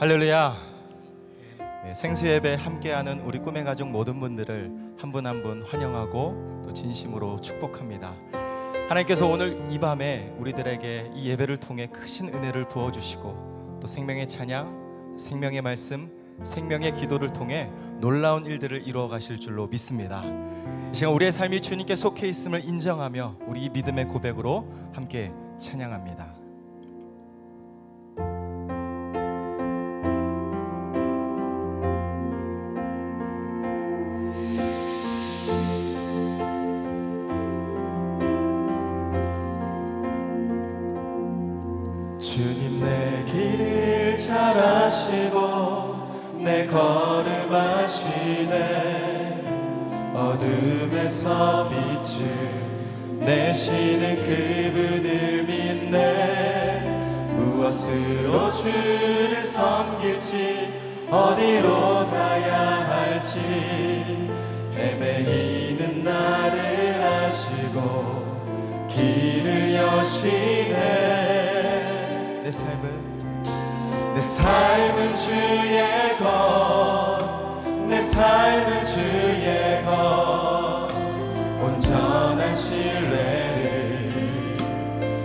할렐루야. 생수 예배 함께하는 우리 꿈의 가족 모든 분들을 한 분 한 분 환영하고 또 진심으로 축복합니다. 하나님께서 오늘 이 밤에 우리들에게 이 예배를 통해 크신 은혜를 부어주시고 또 생명의 찬양, 생명의 말씀, 생명의 기도를 통해 놀라운 일들을 이루어 가실 줄로 믿습니다. 이 시간 우리의 삶이 주님께 속해 있음을 인정하며 우리 이 믿음의 고백으로 함께 찬양합니다. 주님 내 길을 잘 아시고 내 걸음 아시네. 어둠에서 빛을 내시는 그분을 믿네. 무엇으로 주를 섬길지 어디로 가야 할지 헤매이는 나를 아시고 길을 여시네. 내 삶은 주의 것, 내 삶은 주의 것. 온전한 신뢰를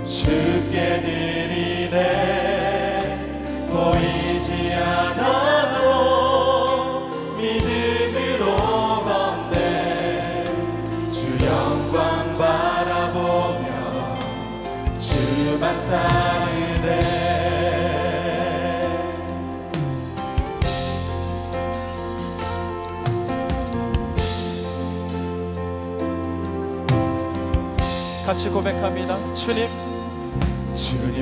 주께 드리네. 보이지 않아도 믿음으로 걷네. 주 영광 바라보며 주만 따르네. 같이 고백합니다. 주님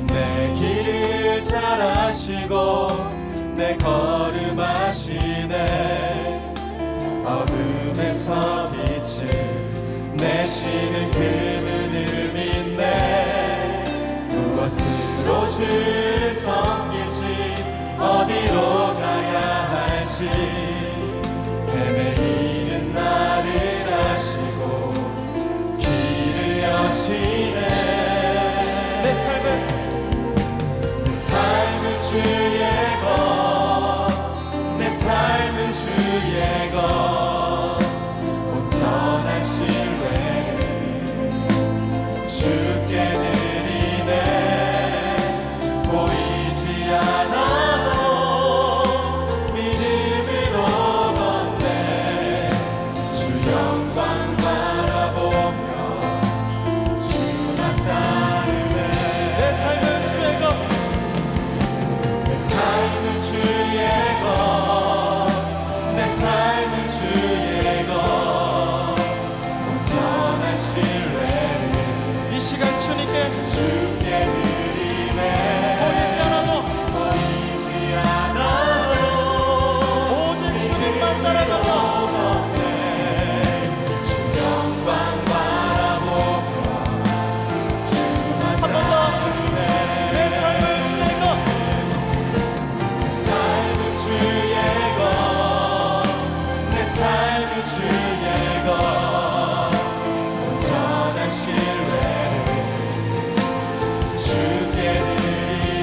내 길을 잘 아시고 내 걸음 아시네. 어둠에서 빛을 내시는 그분을 믿네. 무엇으로 주를 섬길지 어디로 가야 할지 헤매이는 나를 아시고 길을 여시네. 내 삶은 주의 것, 내 삶은 주의 것. 온전한 신뢰를 주께 드리네. 보이지 않아도 믿음으로 걷네. 주 영광 바라보며 주만 따르네. 내 삶은 주의 것, 내 삶은 주의 것, 내 삶은 주의 것. 온전한 신뢰를 이 시간 주께 드리네. 보이지 않아도 오직 주님만 따라가며 주 영광 바라보며 주만 따르네. 내 삶은 주의 것, 내 삶은 주의 것, 내 삶은 주의 것. 온전한 신뢰를 주께 드리네.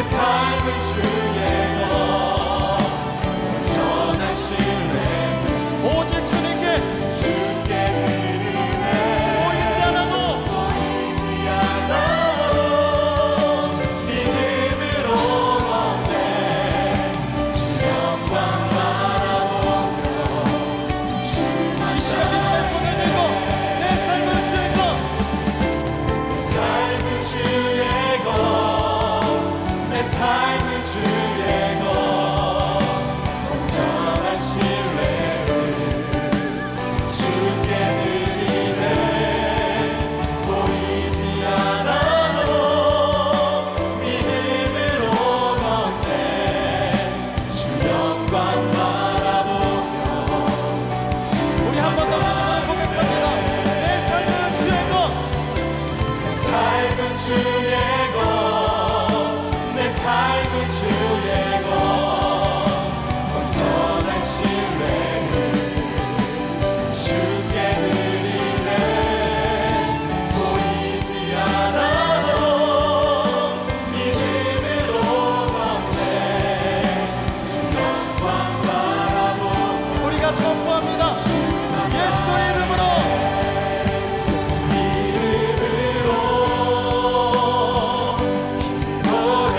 삶은 주의 것 온전한 신뢰 오직 주님께 드리네 보이지 않아도 믿음으로 걷네 주 영광 바라보며 이 시간 믿음의 손을 들고 내 삶은 주의 것 내 삶은 주의 것 내 삶은 주의 것 온전한 신뢰를 주께 드리네 보이지 않아도 믿음으로 걷네 주 영광 바라보며 우리 한 번 더 믿음으로 고백합니다. 내 삶은 주의 것 내 삶은 주의 것 내 삶은 주의 것 온전한 신뢰를 주께 드리네 보이지 않아도 믿음으로 걷네 주 영광 바라보며 우리가 선포합니다. 예수의 이름으로 예수 이름으로 기도해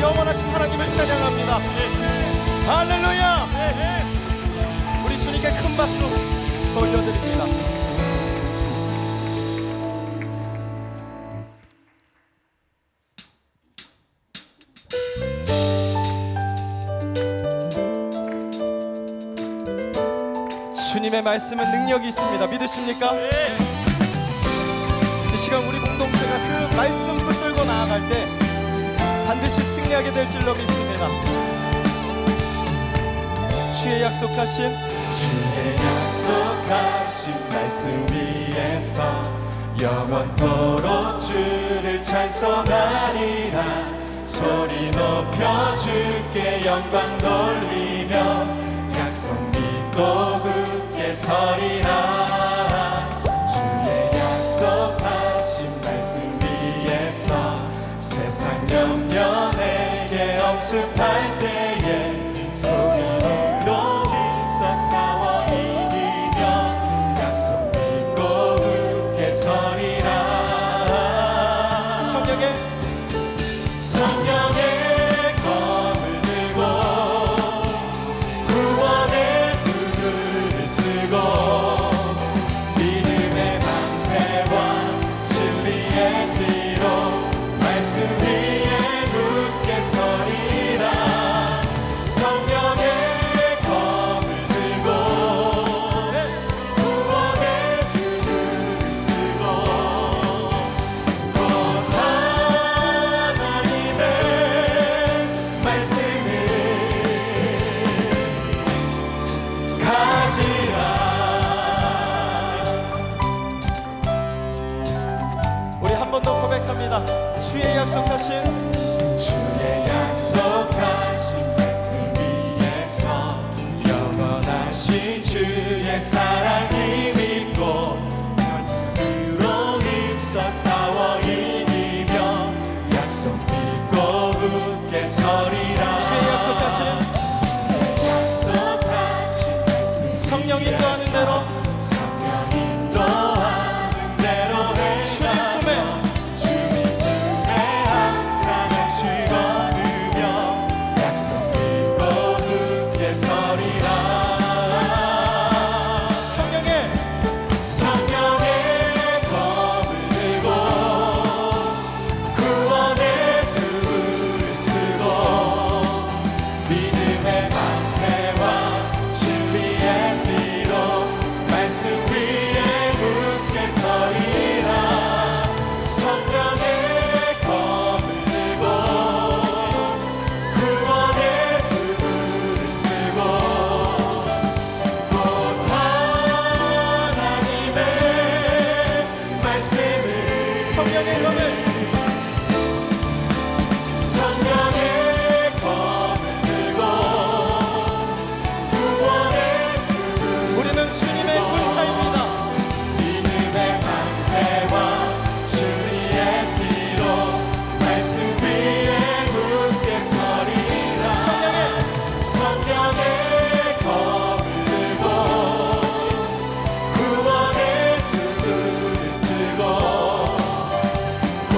영원하신 하나님을 찬양합니다. 할렐루야. 우리 주님께 큰 박수 올려드립니다. 주님의 말씀은 능력이 있습니다. 믿으십니까? 이 시간 우리 공동체가 그 말씀 붙들고 나아갈 때 반드시 승리하게 될 줄로 믿습니다. 주의 약속하신 말씀 위에서 영원토록 주를 찬송하리라. 소리 높여 주께 영광 돌리며 약속 믿고 굳게 서리라. 주의 약속하신 말씀 위에서 세상 염려 내게 억습할 때에 소리 높여 힘써 싸워 이기며 약속 믿고 굳게 서리라. 성령의 검을 들고 구원의 두루를 쓰고 믿음의 방패와 진리의 띠로 말씀 위에 굳게 서리라. 성령의 검을 들고 구원의 두루를 쓰고 곧 하나님의 말씀을 가지라. 우리 한 번 더 고백합니다. 주의 약속하신 말씀 위에서 영원하신 주의 사랑이 믿고 혈통으로 힘써 싸워 이기며 약속 믿고 굳게 서리라. 주의 약속하신 말씀 성령 인도하는 대로 성령 인도하는 대로 주님 품에 항상 안식 얻으며 약속 믿고 굳게 서리라. 성령의 검을 들고 구원의 두루를 쓰고 믿음의 방패와 진리의 띠로 말씀 위에 굳게 서리라. 성령의 검을 들고 구원의 두루를 쓰고 곧 하나님의 말씀을 성령의 검을 들고 구원의 두루를 우리는 주님의 군사입니다. 믿음의 방패와 진리의 띠로 말씀 위에 굳게 서리라. 성령의 검을 들고 구원의 두루를 쓰고 곧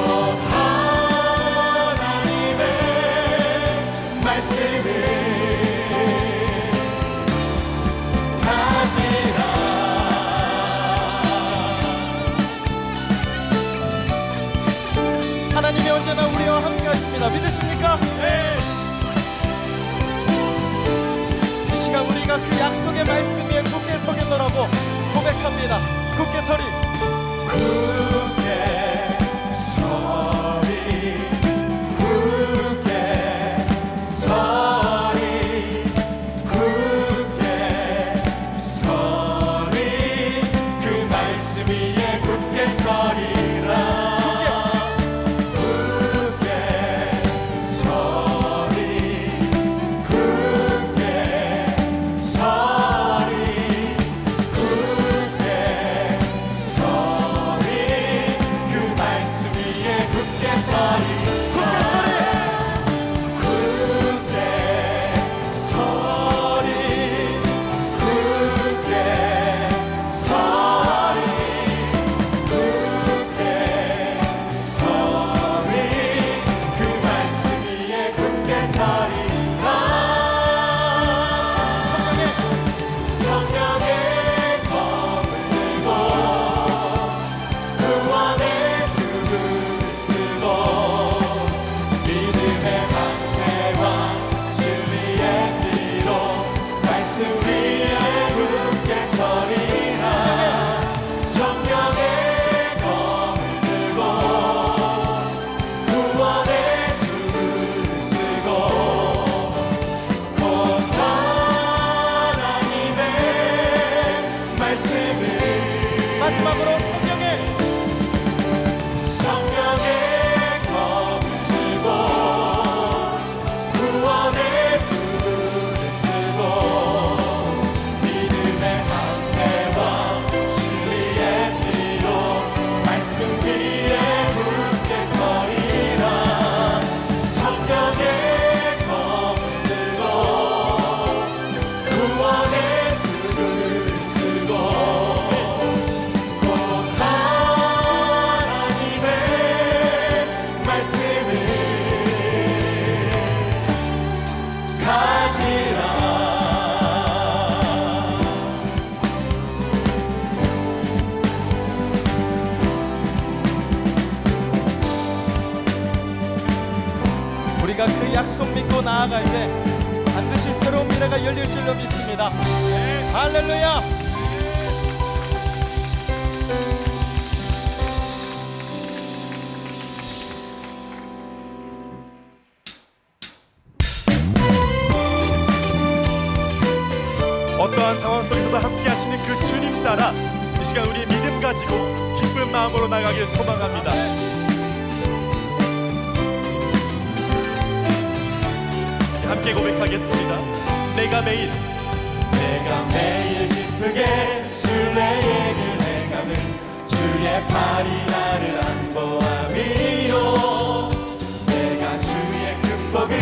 하나님의 말씀을 가지라. 하나님이 언제나 우리와 함께 하십니다. 믿으십니까? 이 시간 우리가 그 약속의 말씀 위에 굳게 서겠노라고 고백합니다. 굳게 서리. 굳게 서리 굳게 서리 굳게 서리 그 말씀 위에 굳게 서리라. 굳게 서리 굳게 서리 굳게 서리 그 우리가 그 약속 믿고 나아갈 때 반드시 새로운 미래가 열릴 줄로 믿습니다. 할렐루야. 어떠한 상황 속에서도 함께 하시는 그 주님 따라 이 시간 우리의 믿음 가지고 기쁜 마음으로 나가길 소망합니다. 함께 고백하겠습니다. 내가 매일 기쁘게 순례의 길 행함을 주의 팔이 나를 안보함이요 내가 주의 큰 복을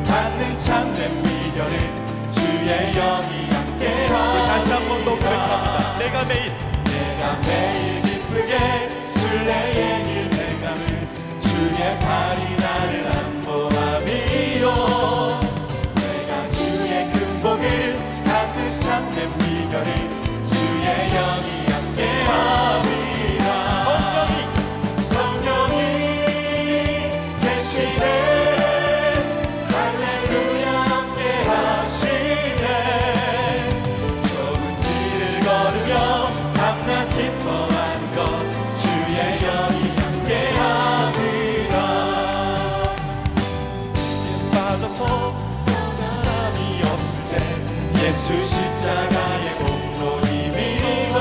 받는 참된 비결은 주의 영이 함께하리라. 다시 한번 더 고백합니다. 내가 매일 기쁘게 순례의 길 행함을 주의 팔이 나를 안보함이요 내가 주의 큰 복을 받는 참된 비결을 주의 영이 함께함이라. 성령이 계시네 할렐루야 함께하시네 좁은 길을 걸으며 밤낮 기뻐하는 것 주의 영이 함께함이라. 빠져서 변함이 없을 때 예수 십자가의 공로 힘입어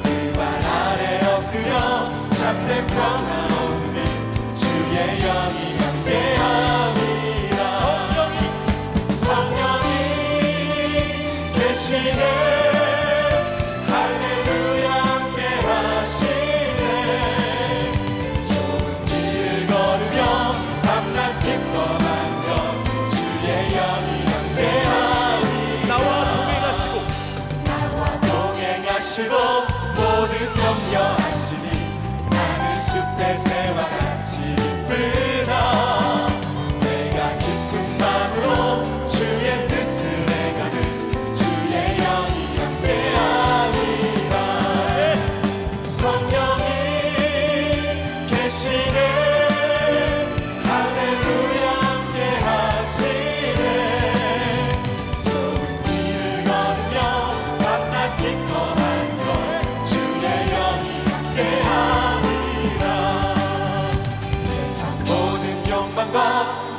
그 발 아래 엎드려 참된 평화 얻으니 주의 영이 함께함이라. 성령이 계시네 할렐루야 함께하시네 좁은 길을 걸으며 밤낮 기뻐하는 것 주의 영이 함께하니 나와 동행하시고 모든 염려하시니 나는 숲의 새와 같이 기쁘다. 내가 기쁜 마음으로 주의 뜻을 행하는 주의 영이 함께하니라. 성령이 계시네 할렐루야 함께하시네 좁은 길을 걸으며 밤낮 기뻐하는 것 주의 영이 함께하니라. 세상 모든 욕망과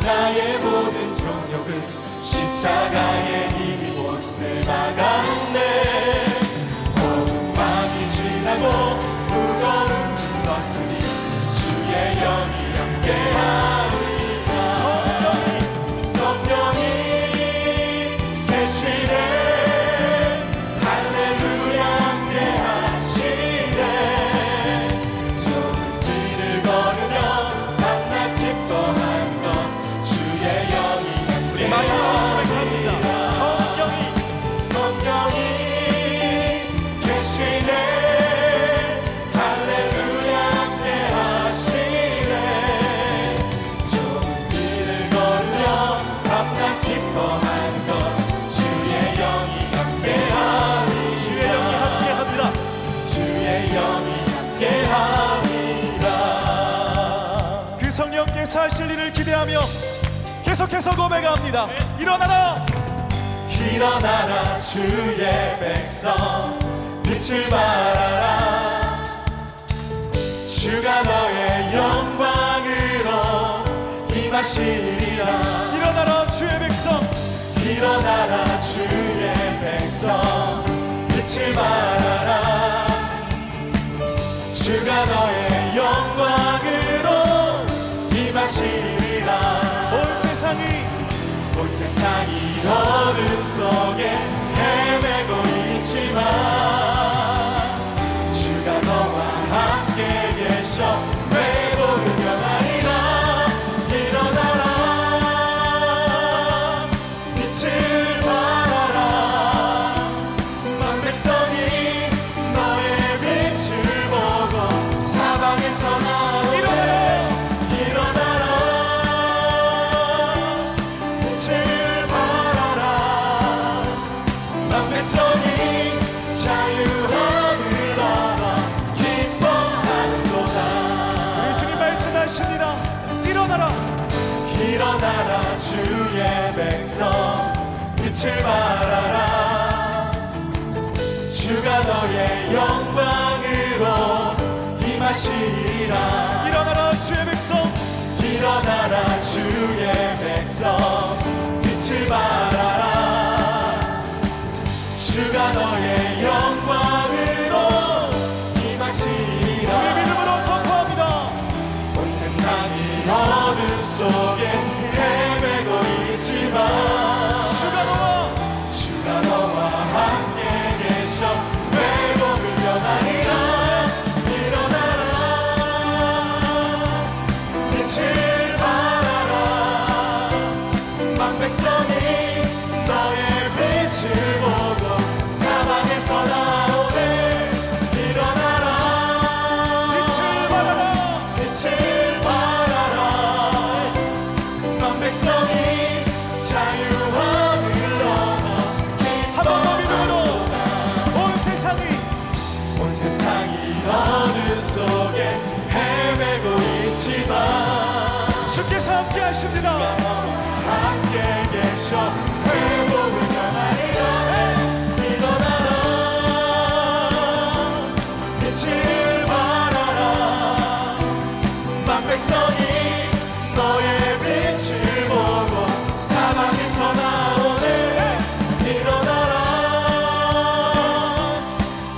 나의 모든 정욕은 십자가의 힘이 못을 막았네. 모든 밤이 지나고 무거운 짐 졌으니 주의 영이 함께하니라. 성령이 계시네 할렐루야 함께하시네 좁은 길을 걸으며 밤낮 기뻐하는 것 주의 영이 마지막으로 고백합니다. 함께하니라. 성령이 계시네 할렐루야 함께하시네 좁은 길을 걸으며 밤낮 기뻐하는 것 주의 영이 함께하니라. 주의 영이 함께합니다. 주의 영이 함께하니라. 그 성령께서 하실 일을 기대하며 계속해서 고백합니다. 일어나라. 일어나라 주의 백성 빛을 발하라. 주가 너의 영광으로 임하시리라. 일어나라 주의 백성. 일어나라 주의 백성 빛을 발하라. 주가 너의 영광으로 임하시리라. 온 세상이 어둠 속에 헤매고 있지만 주가 너와 함께 계셔 회복을 명하리라. 일어나라 빛을 발하라. 만 백성이 너의 빛을 보고 사방에서 나오네. 일어나라 빛을 발하라. 만 백성이 자유함을 얻어 기뻐하는도다. 예수님 말씀하십니다. 일어나라. 일어나라 주의 백성 빛을 발하라 주가 너의 영광으로 임하시리라 일어나라 주의 백성 일어나라 주의 백성 빛을 발하라 주가 너의 영광으로 임하시리라 우리 믿음으로 선포합니다. 온 세상이 어둠 속에 헤매고 있지만 주가 너와 함께 계셔 회복을 변하리라 일어나라 빛을 발하라 만 백성이 너의 빛을 보고 사방에서 나오네 일어나라 빛을 발하라 빛을 발하라 만 백성이 자유함을 얻어 한 번 더 믿음으로 온 세상이 어둠 속에 헤매고 있지만 주께서 함께 하십니다. 함께 계셔 회복을 변하리라 일어나라 빛을 발하라 만 백성이 너의 빛을 보고 사방에서 나오네 일어나라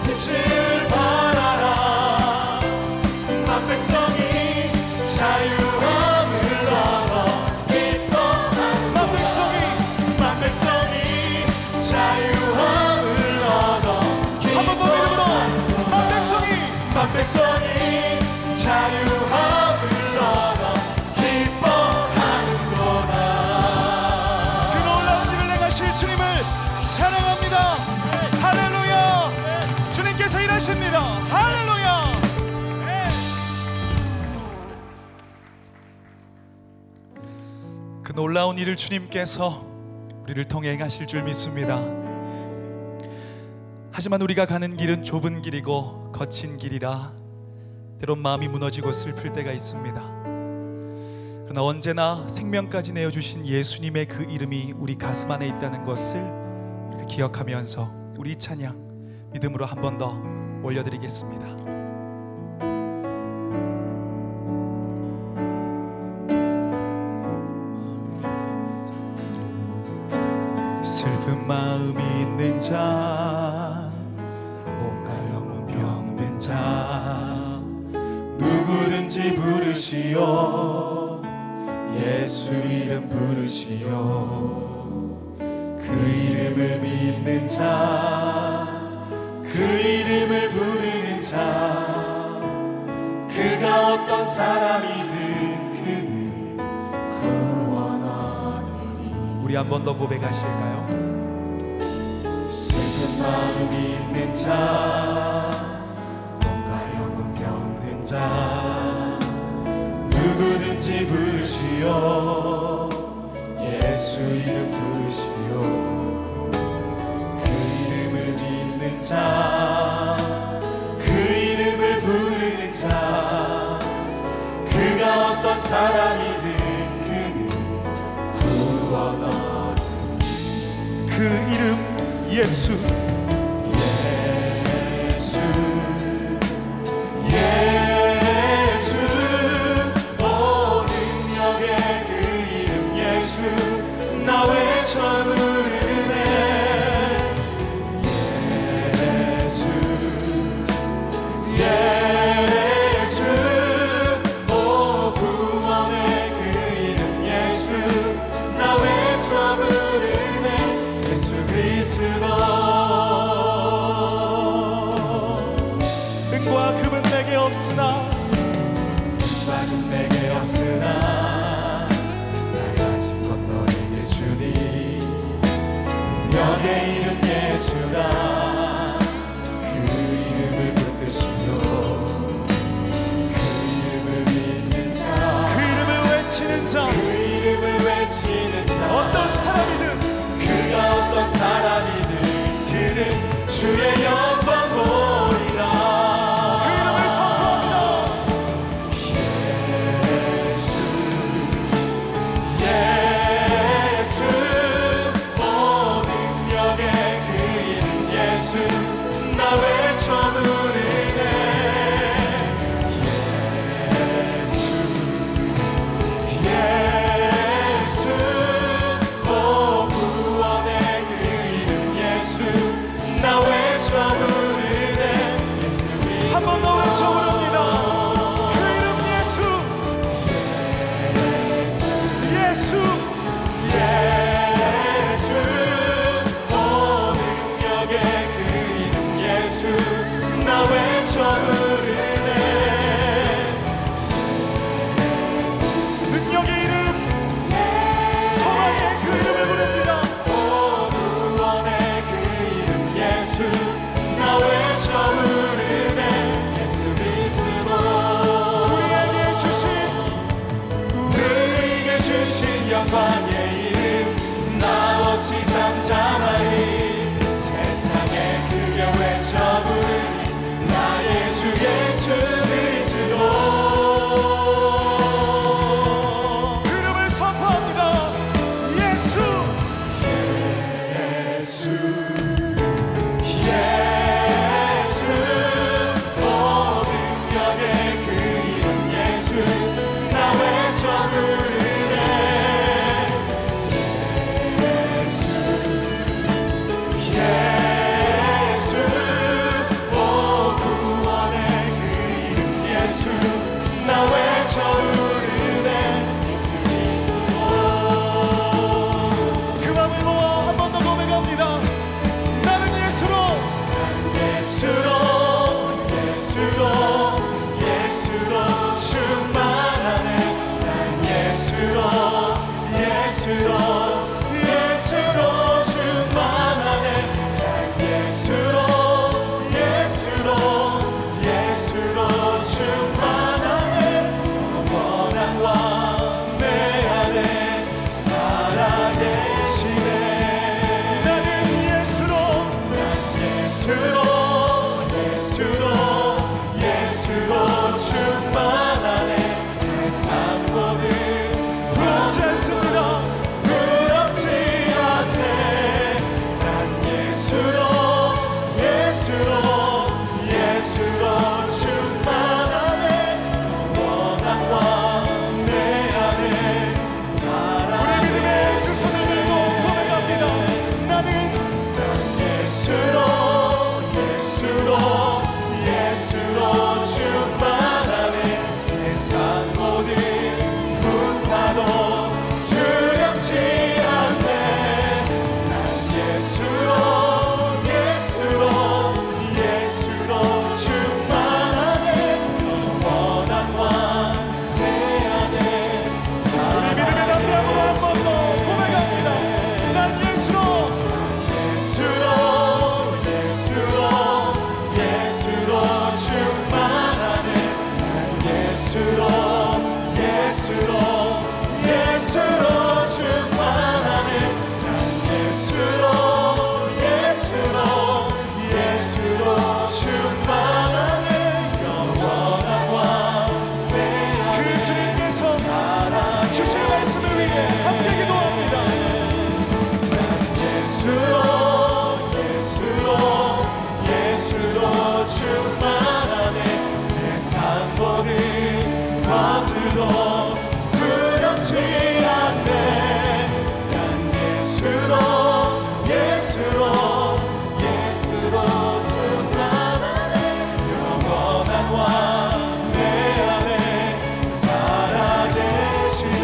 빛을 발하라 만 백성이 자유함을 얻어 기뻐하는 만 백성이 자유함을 얻어 한 번 더 믿음으로 만 백성이 자유함을 얻어 기뻐하는도다 그 놀라운 일을 행하실 주님을 찬양합니다. 할렐루야. 주님께서 일하십니다. 할렐루야. 그 놀라운 일을 주님께서 우리를 통해 행하실 줄 믿습니다. 하지만 우리가 가는 길은 좁은 길이고 거친 길이라 때론 마음이 무너지고 슬플 때가 있습니다. 그러나 언제나 생명까지 내어주신 예수님의 그 이름이 우리 가슴 안에 있다는 것을 우리가 기억하면서 우리 이 찬양 믿음으로 한 번 더 올려드리겠습니다. 슬픈 마음이 있는 자 몸과 영혼 병든 자 누구든지 부르시오 예수 이름 부르시오 그 이름을 믿는 자 그 이름을 부르는 자 그가 어떤 사람이든 그는 구원 얻으리 우리 한 번 더 고백하실까요? 슬픈 마음이 있는 자 몸과 영혼 병든 자 누구든지 부르시오 예수 이름 부르시오 그 이름을 믿는 자 그 이름을 부르는 자 그가 어떤 사람이든 그는 구원 얻으리 그 이름 예수 예수 오 능력의 그 이름 예수 나 외쳐 부르네 예수 오 구원의 그 이름 예수 나 외쳐 부르네 예수 그리스도 은과 금은 내게 없으나 은과금 내게 없으나 나 가진 것 너에게 주니 능력의 이름 예수다 그 이름을 붙드시오 그 이름을 믿는 자 그 이름을 외치는 자 그 이름을 외치는 자 어떤 사람이든 그가 어떤 사람이든 그는 주의 영광 보리라 그 이름을 선포합니다. 예수 주신 우리에게 주신 영광의 이름 나 어찌 잠잠하리 세상에 크게 외쳐 부르니 나의 주 예수 그리스도 그 이름을 선포합니다. 예수 예수 예수 오 능력의 그 이름 예수 나 외쳐 부르네 예수 예수 오 구원의 그 이름 예수 나 외쳐 부르네 그 마음을 모아 한 번 더 고백합니다. 나는 예수로 예수로 예수로 예수로 충만하네 난 예수로 예수로 예수로 충만하네 난 예수로 예수로 예수로 충만하네 영원한 왕 내 안에 살아계시네 나는 예수로 예수로 예수로 예수로 충만하네 세상 모든 부럽지 않습니다. 부럽지 않네 난 예수로 예수로 예수로 충만하네 영원한 왕 내 안에 우리 믿음의 두 손을 들고 고백합니다. 나는 예수로 예수로 예수로 충만하네 세상 모든 풍파도 두렵지 않네 난 예수로 예수로 예수로 충만하네 영원한 왕 내 안에 우리 믿음의 담대함으로 한 번 더 고백합니다. 난 예수로 예수로 예수로 예수로 충만하네 난 예수로 예수로 예수로 충만하네 난 예수로 예수로 예수로 충만하네 영원한 왕 내 안에 그 주님께서 주신 말씀을 위해 함께 기도합니다. 예수로 예수로 예수로 충만하네 세상 모든 것들도 두렵지 않네 난 예수로 예수로 예수로 충만하네 영원한 왕 내 안에 살아계시네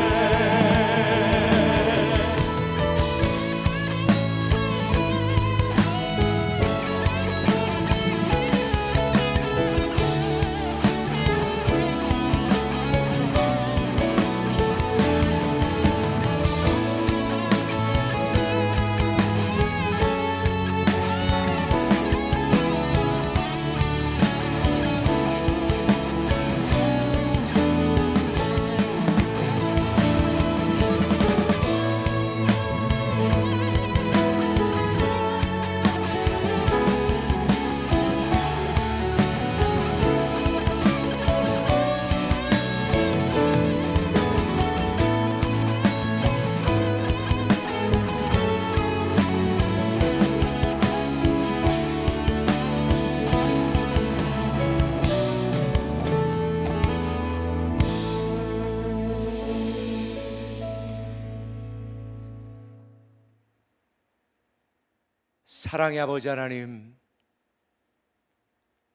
사랑의 아버지 하나님,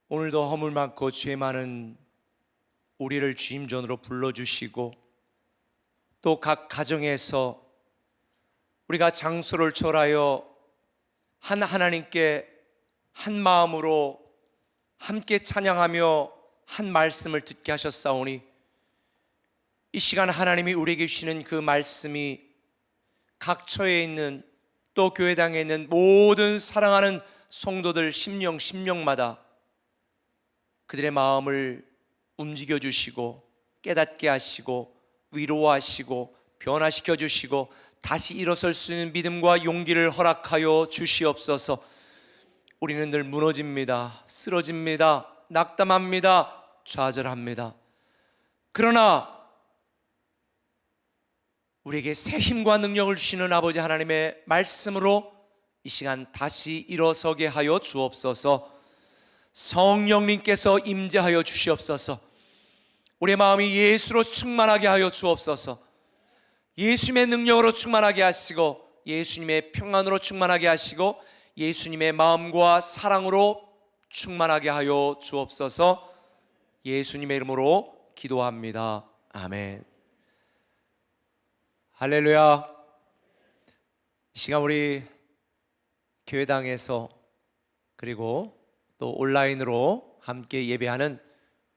오늘도 허물 많고 죄 많은 우리를 주임전으로 불러주시고 또 각 가정에서 우리가 장소를 초월하여 한 하나님께 한 마음으로 함께 찬양하며 한 말씀을 듣게 하셨사오니 이 시간 하나님이 우리에게 주시는 그 말씀이 각 처에 있는 또 교회당에 있는 모든 사랑하는 성도들 심령마다 그들의 마음을 움직여 주시고 깨닫게 하시고 위로하시고 변화시켜 주시고 다시 일어설 수 있는 믿음과 용기를 허락하여 주시옵소서. 우리는 늘 무너집니다. 쓰러집니다. 낙담합니다. 좌절합니다. 그러나 우리에게 새 힘과 능력을 주시는 아버지 하나님의 말씀으로 이 시간 다시 일어서게 하여 주옵소서. 성령님께서 임재하여 주시옵소서. 우리의 마음이 예수로 충만하게 하여 주옵소서. 예수님의 능력으로 충만하게 하시고 예수님의 평안으로 충만하게 하시고 예수님의 마음과 사랑으로 충만하게 하여 주옵소서. 예수님의 이름으로 기도합니다. 아멘. 할렐루야. 이 시간 우리 교회당에서 그리고 또 온라인으로 함께 예배하는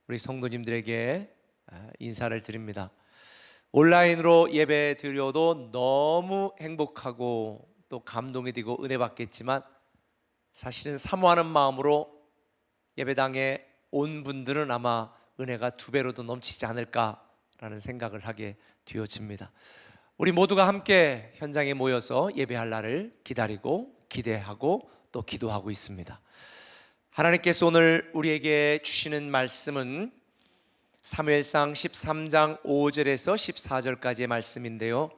우리 성도님들에게 인사를 드립니다. 온라인으로 예배 드려도 너무 행복하고 또 감동이 되고 은혜 받겠지만 사실은 사모하는 마음으로 예배당에 온 분들은 아마 은혜가 2배로도 넘치지 않을까라는 생각을 하게 되어집니다. 우리 모두가 함께 현장에 모여서 예배할 날을 기다리고 기대하고 또 기도하고 있습니다. 하나님께서 오늘 우리에게 주시는 말씀은 사무엘상 13장 5절에서 14절까지의 말씀인데요,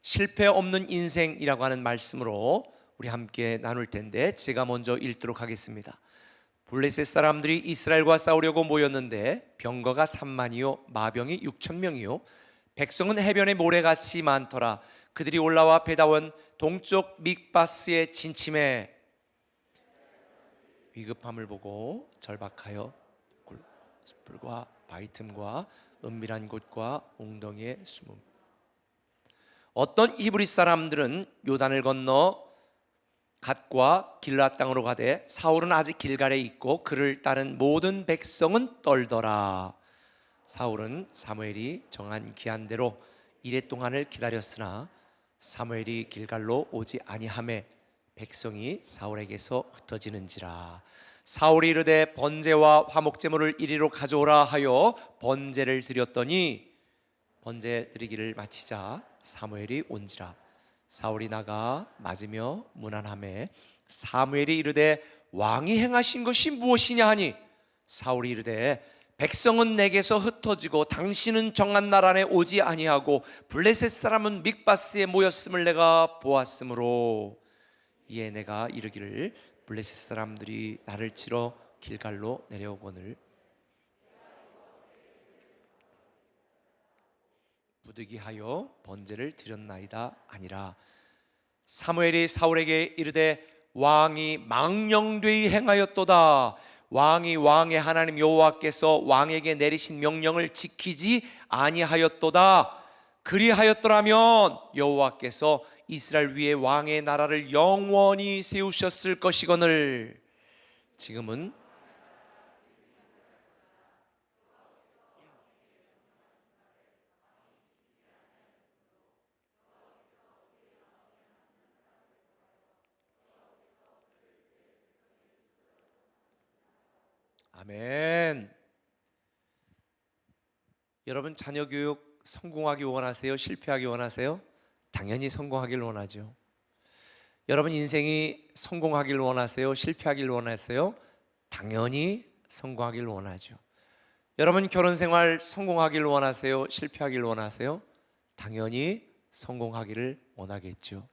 실패 없는 인생이라고 하는 말씀으로 우리 함께 나눌 텐데 제가 먼저 읽도록 하겠습니다. 블레셋 사람들이 이스라엘과 싸우려고 모였는데 병거가 3만이요 마병이 6,000명이요 백성은 해변의 모래같이 많더라. 그들이 올라와 베다원 동쪽 믹바스의 진침에 위급함을 보고 절박하여 뿔과 바위 틈과 은밀한 곳과 웅덩이에 숨음. 어떤 히브리 사람들은 요단을 건너 갓과 길앗 땅으로 가되 사울은 아직 길갈에 있고 그를 따른 모든 백성은 떨더라. 사울은 사무엘이 정한 기한대로 이레 동안을 기다렸으나 사무엘이 길갈로 오지 아니하매 백성이 사울에게서 흩어지는지라. 사울이 이르되 번제와 화목제물을 이리로 가져오라 하여 번제를 드렸더니 번제 드리기를 마치자 사무엘이 온지라. 사울이 나가 맞으며 문안하매 사무엘이 이르되 왕이 행하신 것이 무엇이냐 하니 사울이 이르되 백성은 내게서 흩어지고 당신은 정한 날 안에 오지 아니하고 블레셋 사람은 믹바스에 모였음을 내가 보았으므로 이에 내가 이르기를 블레셋 사람들이 나를 치러 길갈로 내려오거늘 부득이하여 번제를 드렸나이다 아니라. 사무엘이 사울에게 이르되 왕이 망령되이 행하였도다. 왕이 왕의 하나님 여호와께서 왕에게 내리신 명령을 지키지 아니하였도다. 그리하였더라면 여호와께서 이스라엘 위에 왕의 나라를 영원히 세우셨을 것이거늘 지금은 아멘. 여러분 자녀 교육 성공하기 원하세요? 실패하기 원하세요? 당연히 성공하길 원하죠. 여러분 인생이 성공하길 원하세요? 실패하길 원하세요? 당연히 성공하길 원하죠. 여러분 결혼생활 성공하길 원하세요? 실패하길 원하세요? 당연히 성공하기를 원하겠죠.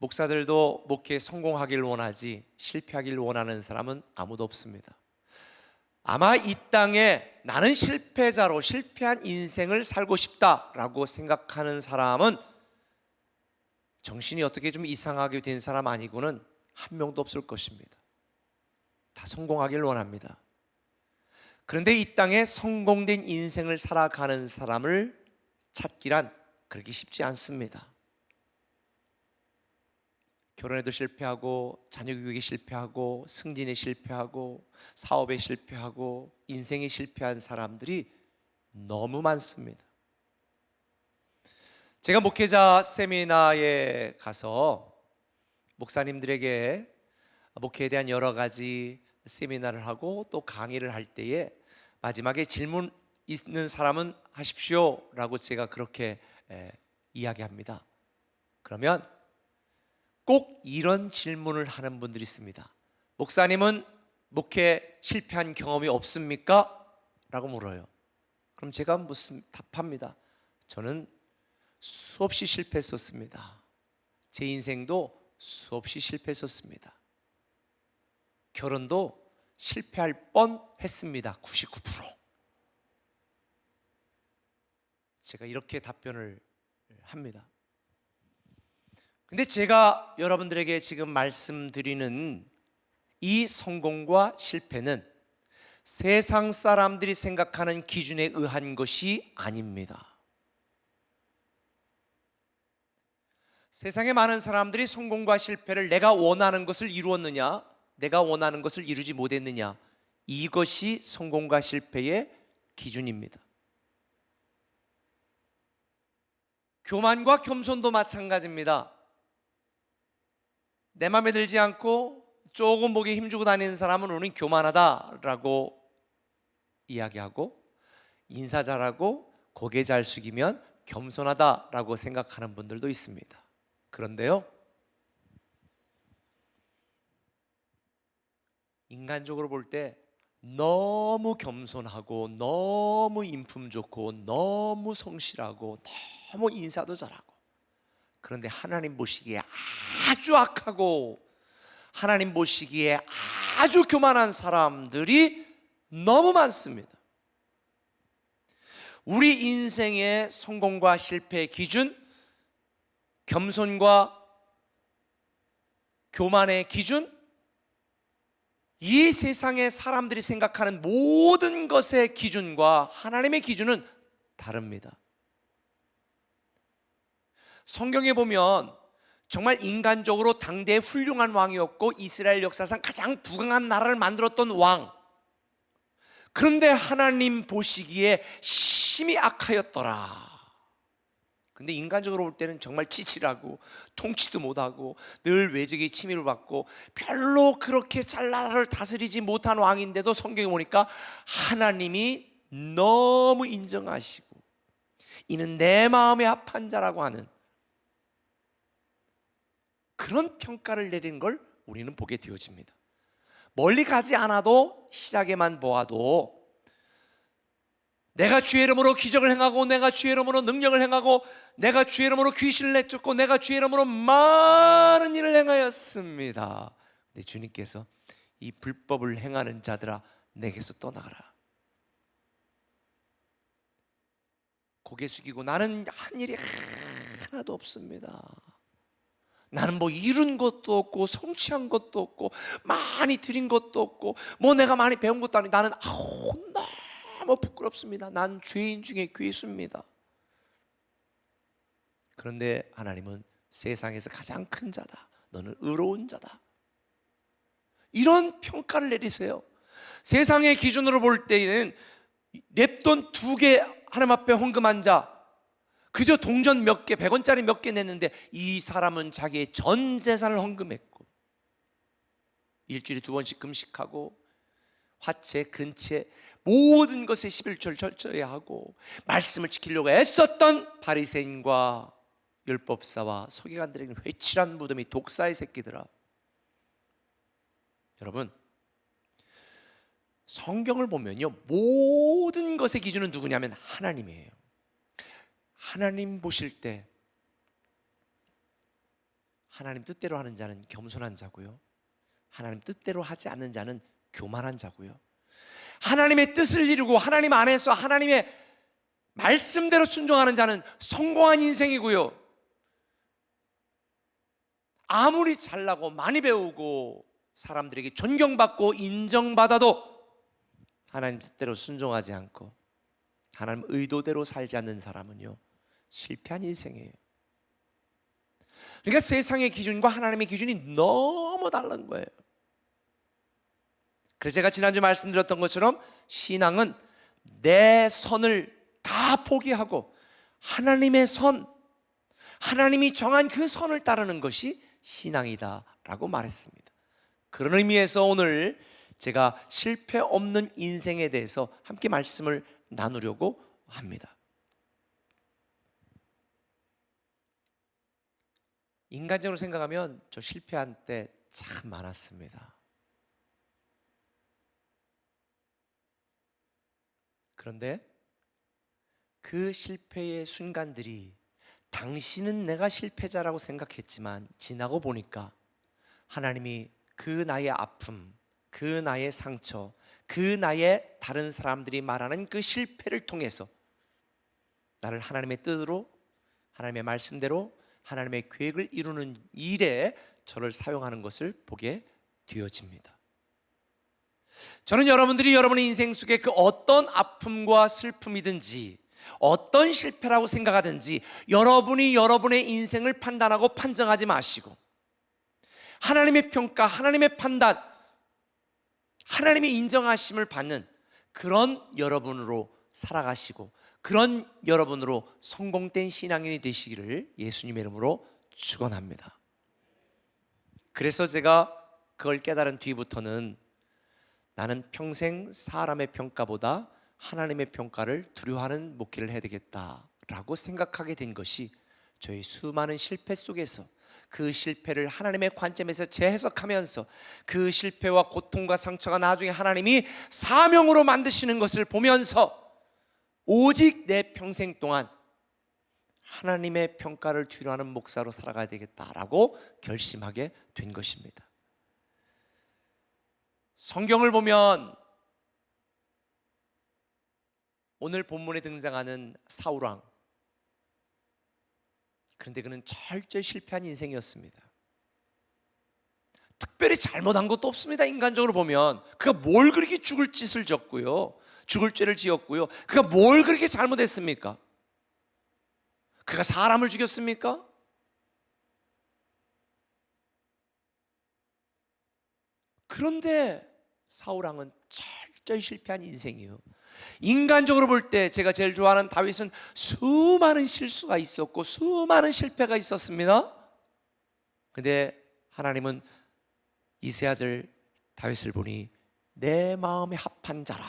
목사들도 목회 성공하길 원하지 실패하길 원하는 사람은 아무도 없습니다. 아마 이 땅에 나는 실패자로 실패한 인생을 살고 싶다라고 생각하는 사람은 정신이 어떻게 좀 이상하게 된 사람 아니고는 한 명도 없을 것입니다. 다 성공하길 원합니다. 그런데 이 땅에 성공된 인생을 살아가는 사람을 찾기란 그렇게 쉽지 않습니다. 결혼에도 실패하고 자녀 교육에 실패하고 승진에 실패하고 사업에 실패하고 인생에 실패한 사람들이 너무 많습니다. 제가 목회자 세미나에 가서 목사님들에게 목회에 대한 여러 가지 세미나를 하고 또 강의를 할 때에 마지막에 질문 있는 사람은 하십시오 라고 제가 그렇게 이야기합니다. 그러면 꼭 이런 질문을 하는 분들이 있습니다. 목사님은 목회 실패한 경험이 없습니까? 라고 물어요. 그럼 제가 답합니다. 저는 수없이 실패했었습니다. 제 인생도 수없이 실패했었습니다. 결혼도 실패할 뻔했습니다. 99%. 제가 이렇게 답변을 합니다. 근데 제가 여러분들에게 지금 말씀드리는 이 성공과 실패는 세상 사람들이 생각하는 기준에 의한 것이 아닙니다. 세상에 많은 사람들이 성공과 실패를 내가 원하는 것을 이루었느냐, 내가 원하는 것을 이루지 못했느냐, 이것이 성공과 실패의 기준입니다. 교만과 겸손도 마찬가지입니다. 내 마음에 들지 않고 조금 목에 힘주고 다니는 사람은 우리는 교만하다라고 이야기하고, 인사 잘하고 고개 잘 숙이면 겸손하다라고 생각하는 분들도 있습니다. 그런데요, 인간적으로 볼 때 너무 겸손하고 너무 인품 좋고 너무 성실하고 너무 인사도 잘하고, 그런데 하나님 보시기에 아주 악하고 하나님 보시기에 아주 교만한 사람들이 너무 많습니다. 우리 인생의 성공과 실패의 기준, 겸손과 교만의 기준, 이 세상의 사람들이 생각하는 모든 것의 기준과 하나님의 기준은 다릅니다. 성경에 보면 정말 인간적으로 당대의 훌륭한 왕이었고 이스라엘 역사상 가장 부강한 나라를 만들었던 왕, 그런데 하나님 보시기에 심히 악하였더라. 근데 인간적으로 볼 때는 정말 치칠하고 통치도 못하고 늘 외적의 침입을 받고 별로 그렇게 잘 나라를 다스리지 못한 왕인데도 성경에 보니까 하나님이 너무 인정하시고 이는 내 마음에 합한 자라고 하는 그런 평가를 내리는 걸 우리는 보게 되어집니다. 멀리 가지 않아도 시작에만 보아도 내가 주의 이름으로 기적을 행하고 내가 주의 이름으로 능력을 행하고 내가 주의 이름으로 귀신을 내쫓고 내가 주의 이름으로 많은 일을 행하였습니다. 근데 주님께서 이 불법을 행하는 자들아 내게서 떠나가라. 고개 숙이고 나는 한 일이 하나도 없습니다. 나는 뭐 이룬 것도 없고 성취한 것도 없고 많이 드린 것도 없고 뭐 내가 많이 배운 것도 아니고 나는 너무 부끄럽습니다. 난 죄인 중에 괴수입니다. 그런데 하나님은 세상에서 가장 큰 자다. 너는 의로운 자다. 이런 평가를 내리세요. 세상의 기준으로 볼 때에는 냅돈 2개 하나님 앞에 헌금한 자, 그저 동전 몇 개, 100원짜리 몇 개 냈는데 이 사람은 자기의 전 재산을 헌금했고 일주일에 2번씩 금식하고 화채, 근채 모든 것에 11조를 철저히 하고 말씀을 지키려고 애썼던 바리새인과 율법사와 서기관들에게는 회칠한 무덤이 독사의 새끼들아. 여러분, 성경을 보면요 모든 것의 기준은 누구냐면 하나님이에요. 하나님 보실 때 하나님 뜻대로 하는 자는 겸손한 자고요, 하나님 뜻대로 하지 않는 자는 교만한 자고요, 하나님의 뜻을 이루고 하나님 안에서 하나님의 말씀대로 순종하는 자는 성공한 인생이고요, 아무리 잘나고 많이 배우고 사람들에게 존경받고 인정받아도 하나님 뜻대로 순종하지 않고 하나님 의도대로 살지 않는 사람은요 실패한 인생이에요. 그러니까 세상의 기준과 하나님의 기준이 너무 다른 거예요. 그래서 제가 지난주 말씀드렸던 것처럼 신앙은 내 선을 다 포기하고 하나님의 선, 하나님이 정한 그 선을 따르는 것이 신앙이다라고 말했습니다. 그런 의미에서 오늘 제가 실패 없는 인생에 대해서 함께 말씀을 나누려고 합니다. 인간적으로 생각하면 저 실패한 때 참 많았습니다. 그런데 그 실패의 순간들이 당신은 내가 실패자라고 생각했지만 지나고 보니까 하나님이 그 나의 아픔, 그 나의 상처, 그 나의 다른 사람들이 말하는 그 실패를 통해서 나를 하나님의 뜻으로, 하나님의 말씀대로 하나님의 계획을 이루는 일에 저를 사용하는 것을 보게 되어집니다. 저는 여러분들이 여러분의 인생 속에 그 어떤 아픔과 슬픔이든지 어떤 실패라고 생각하든지 여러분이 여러분의 인생을 판단하고 판정하지 마시고 하나님의 평가, 하나님의 판단, 하나님의 인정하심을 받는 그런 여러분으로 살아가시고 그런 여러분으로 성공된 신앙인이 되시기를 예수님의 이름으로 축원합니다. 그래서 제가 그걸 깨달은 뒤부터는 나는 평생 사람의 평가보다 하나님의 평가를 두려워하는 목회를 해야 되겠다라고 생각하게 된 것이 저희 수많은 실패 속에서 그 실패를 하나님의 관점에서 재해석하면서 그 실패와 고통과 상처가 나중에 하나님이 사명으로 만드시는 것을 보면서 오직 내 평생 동안 하나님의 평가를 두려워하는 목사로 살아가야 되겠다라고 결심하게 된 것입니다. 성경을 보면 오늘 본문에 등장하는 사울왕, 그런데 그는 철저히 실패한 인생이었습니다. 특별히 잘못한 것도 없습니다. 인간적으로 보면 그가 뭘 그렇게 죽을 짓을 졌고요, 죽을 죄를 지었고요, 그가 뭘 그렇게 잘못했습니까? 그가 사람을 죽였습니까? 그런데 사울왕은 철저히 실패한 인생이에요. 인간적으로 볼 때 제가 제일 좋아하는 다윗은 수많은 실수가 있었고 수많은 실패가 있었습니다. 근데 하나님은 이세 아들 다윗을 보니 내 마음에 합한 자라,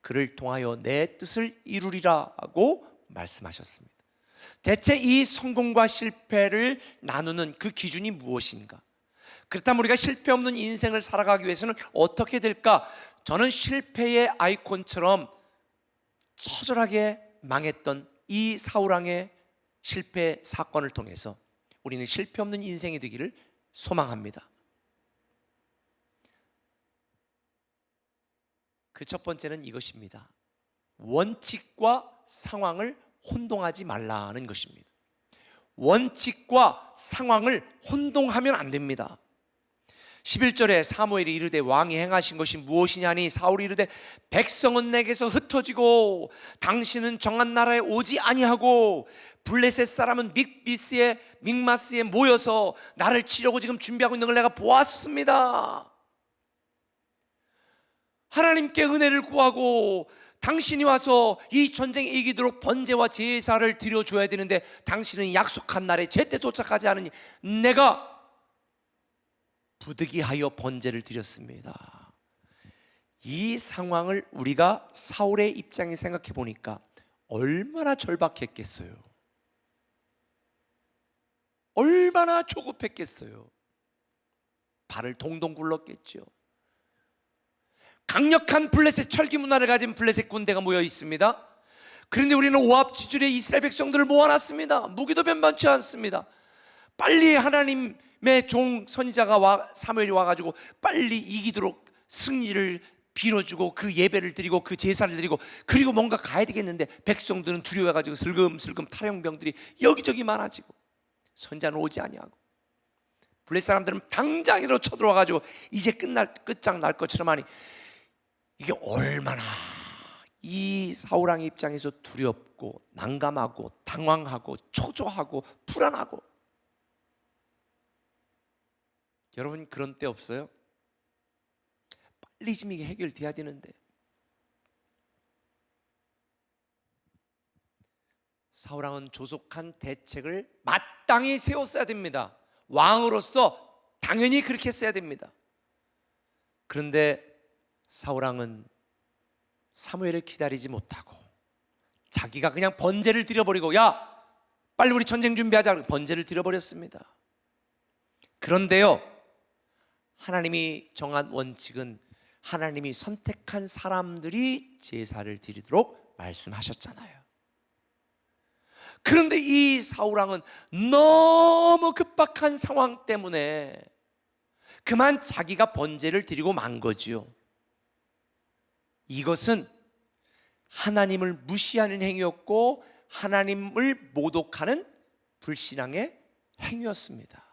그를 통하여 내 뜻을 이루리라고 말씀하셨습니다. 대체 이 성공과 실패를 나누는 그 기준이 무엇인가? 그렇다면 우리가 실패 없는 인생을 살아가기 위해서는 어떻게 될까? 저는 실패의 아이콘처럼 처절하게 망했던 이 사울왕의 실패 사건을 통해서 우리는 실패 없는 인생이 되기를 소망합니다. 그 첫 번째는 이것입니다. 원칙과 상황을 혼동하지 말라는 것입니다. 원칙과 상황을 혼동하면 안 됩니다. 11절에 사무엘이 이르되 왕이 행하신 것이 무엇이냐니 사울이 이르되 백성은 내게서 흩어지고 당신은 정한 나라에 오지 아니하고 블레셋 사람은 믹마스에 모여서 나를 치려고 지금 준비하고 있는 걸 내가 보았습니다. 하나님께 은혜를 구하고 당신이 와서 이 전쟁에 이기도록 번제와 제사를 드려줘야 되는데 당신은 약속한 날에 제때 도착하지 않으니 내가 부득이하여 번제를 드렸습니다. 이 상황을 우리가 사울의 입장에 생각해 보니까 얼마나 절박했겠어요. 얼마나 조급했겠어요. 발을 동동 굴렀겠죠. 강력한 블레셋 철기 문화를 가진 블레셋 군대가 모여 있습니다. 그런데 우리는 오합지졸에 이스라엘 백성들을 모아놨습니다. 무기도 변변치 않습니다. 빨리 하나님의 종 선지자가 사무엘이 와가지고 빨리 이기도록 승리를 빌어주고 그 예배를 드리고 그 제사를 드리고 그리고 뭔가 가야 되겠는데 백성들은 두려워해가지고 슬금슬금 탈영병들이 여기저기 많아지고 선지자는 오지 아니하고 블레셋 사람들은 당장이라도 쳐들어와가지고 이제 끝장날 것처럼 하니 이게 얼마나 이 사울왕의 입장에서 두렵고 난감하고 당황하고 초조하고 불안하고. 여러분 그런 때 없어요? 빨리 좀 이게 해결돼야 되는데. 사울왕은 조속한 대책을 마땅히 세웠어야 됩니다. 왕으로서 당연히 그렇게 했어야 됩니다. 그런데 사울왕은 사무엘을 기다리지 못하고 자기가 그냥 번제를 드려버리고, 야 빨리 우리 전쟁 준비하자, 번제를 드려버렸습니다. 그런데요, 하나님이 정한 원칙은 하나님이 선택한 사람들이 제사를 드리도록 말씀하셨잖아요. 그런데 이 사울왕은 너무 급박한 상황 때문에 그만 자기가 번제를 드리고 만 거지요. 이것은 하나님을 무시하는 행위였고 하나님을 모독하는 불신앙의 행위였습니다.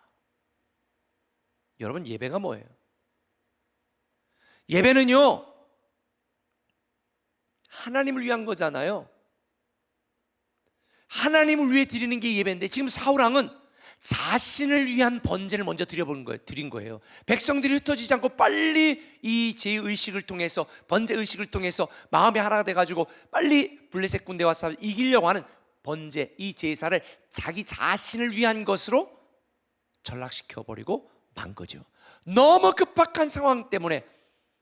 여러분, 예배가 뭐예요? 예배는요, 하나님을 위한 거잖아요. 하나님을 위해 드리는 게 예배인데, 지금 사울왕은 자신을 위한 번제를 먼저 드린 거예요. 백성들이 흩어지지 않고 빨리 이 제의식을 통해서, 번제 의식을 통해서 마음이 하나가 돼가지고 빨리 블레셋 군대와 싸워 이기려고 하는 번제, 이 제사를 자기 자신을 위한 것으로 전락시켜버리고 만 거죠. 너무 급박한 상황 때문에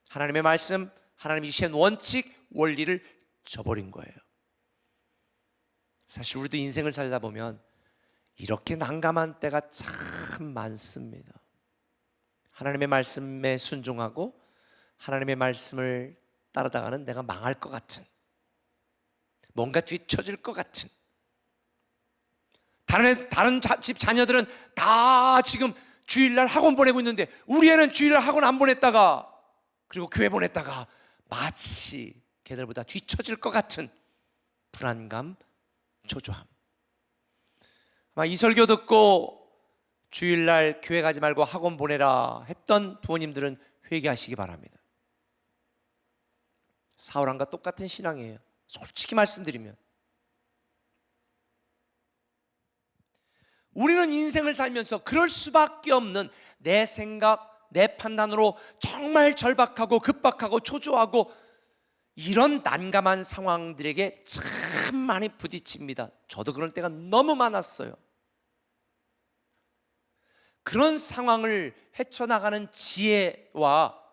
하나님의 말씀, 하나님이 주신 원칙, 원리를 저버린 거예요. 사실 우리도 인생을 살다 보면 이렇게 난감한 때가 참 많습니다. 하나님의 말씀에 순종하고 하나님의 말씀을 따라다가는 내가 망할 것 같은, 뭔가 뒤처질 것 같은, 다른 집 자녀들은 다 지금 주일날 학원 보내고 있는데 우리 애는 주일날 학원 안 보냈다가 그리고 교회 보냈다가 마치 걔들보다 뒤처질 것 같은 불안감, 초조함. 아마 이 설교 듣고 주일날 교회 가지 말고 학원 보내라 했던 부모님들은 회개하시기 바랍니다. 사울왕과 똑같은 신앙이에요. 솔직히 말씀드리면 우리는 인생을 살면서 그럴 수밖에 없는, 내 생각, 내 판단으로 정말 절박하고 급박하고 초조하고 이런 난감한 상황들에게 참 많이 부딪힙니다. 저도 그런 때가 너무 많았어요. 그런 상황을 헤쳐나가는 지혜와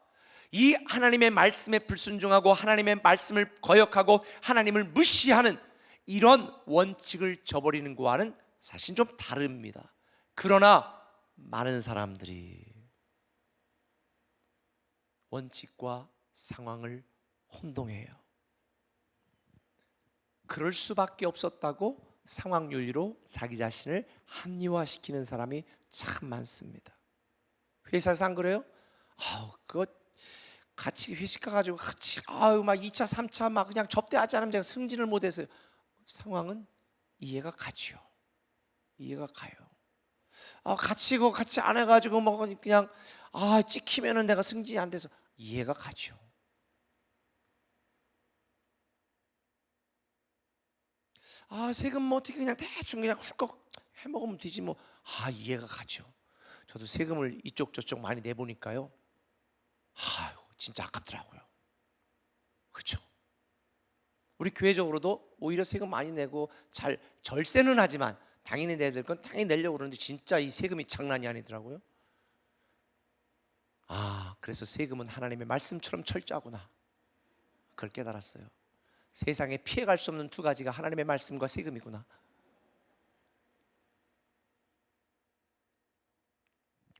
이 하나님의 말씀에 불순종하고 하나님의 말씀을 거역하고 하나님을 무시하는 이런 원칙을 저버리는 것과는 사실 좀 다릅니다. 그러나 많은 사람들이 원칙과 상황을 혼동해요. 그럴 수밖에 없었다고 상황 윤리로 자기 자신을 합리화시키는 사람이 참 많습니다. 회사에서 안 그래요? 그거 같이 회식 가가지고 같이 막 2차 3차 막 그냥 접대하지 않으면 제가 승진을 못해서요. 상황은 이해가 가죠. 이해가 가요. 같이 안 해가지고 뭐 그냥 찍히면은 내가 승진이 안 돼서 이해가 가죠. 세금 뭐 어떻게 그냥 대충 그냥 훌꺽 해먹으면 되지 뭐. 이해가 가죠. 저도 세금을 이쪽 저쪽 많이 내보니까요, 진짜 아깝더라고요. 그렇죠? 우리 교회적으로도 오히려 세금 많이 내고 잘 절세는 하지만 당연히 내야 될 건 당연히 내려고 그러는데 진짜 이 세금이 장난이 아니더라고요. 그래서 세금은 하나님의 말씀처럼 철저하구나, 그걸 깨달았어요. 세상에 피해갈 수 없는 두 가지가 하나님의 말씀과 세금이구나.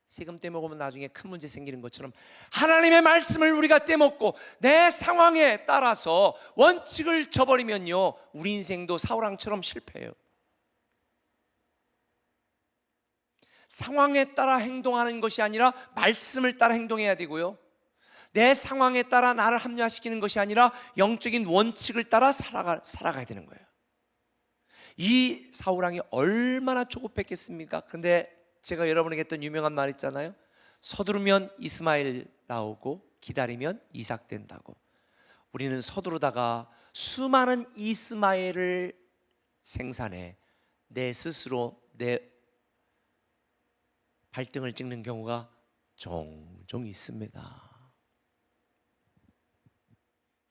세금 떼먹으면 나중에 큰 문제 생기는 것처럼 하나님의 말씀을 우리가 떼먹고 내 상황에 따라서 원칙을 저버리면요, 우리 인생도 사울왕처럼 실패해요. 상황에 따라 행동하는 것이 아니라 말씀을 따라 행동해야 되고요, 내 상황에 따라 나를 합리화시키는 것이 아니라 영적인 원칙을 따라 살아가야 되는 거예요. 이 사울왕이 얼마나 조급했겠습니까? 근데 제가 여러분에게 했던 유명한 말 있잖아요. 서두르면 이스마엘 나오고 기다리면 이삭 된다고. 우리는 서두르다가 수많은 이스마엘을 생산해 내 스스로 내 발등을 찍는 경우가 종종 있습니다.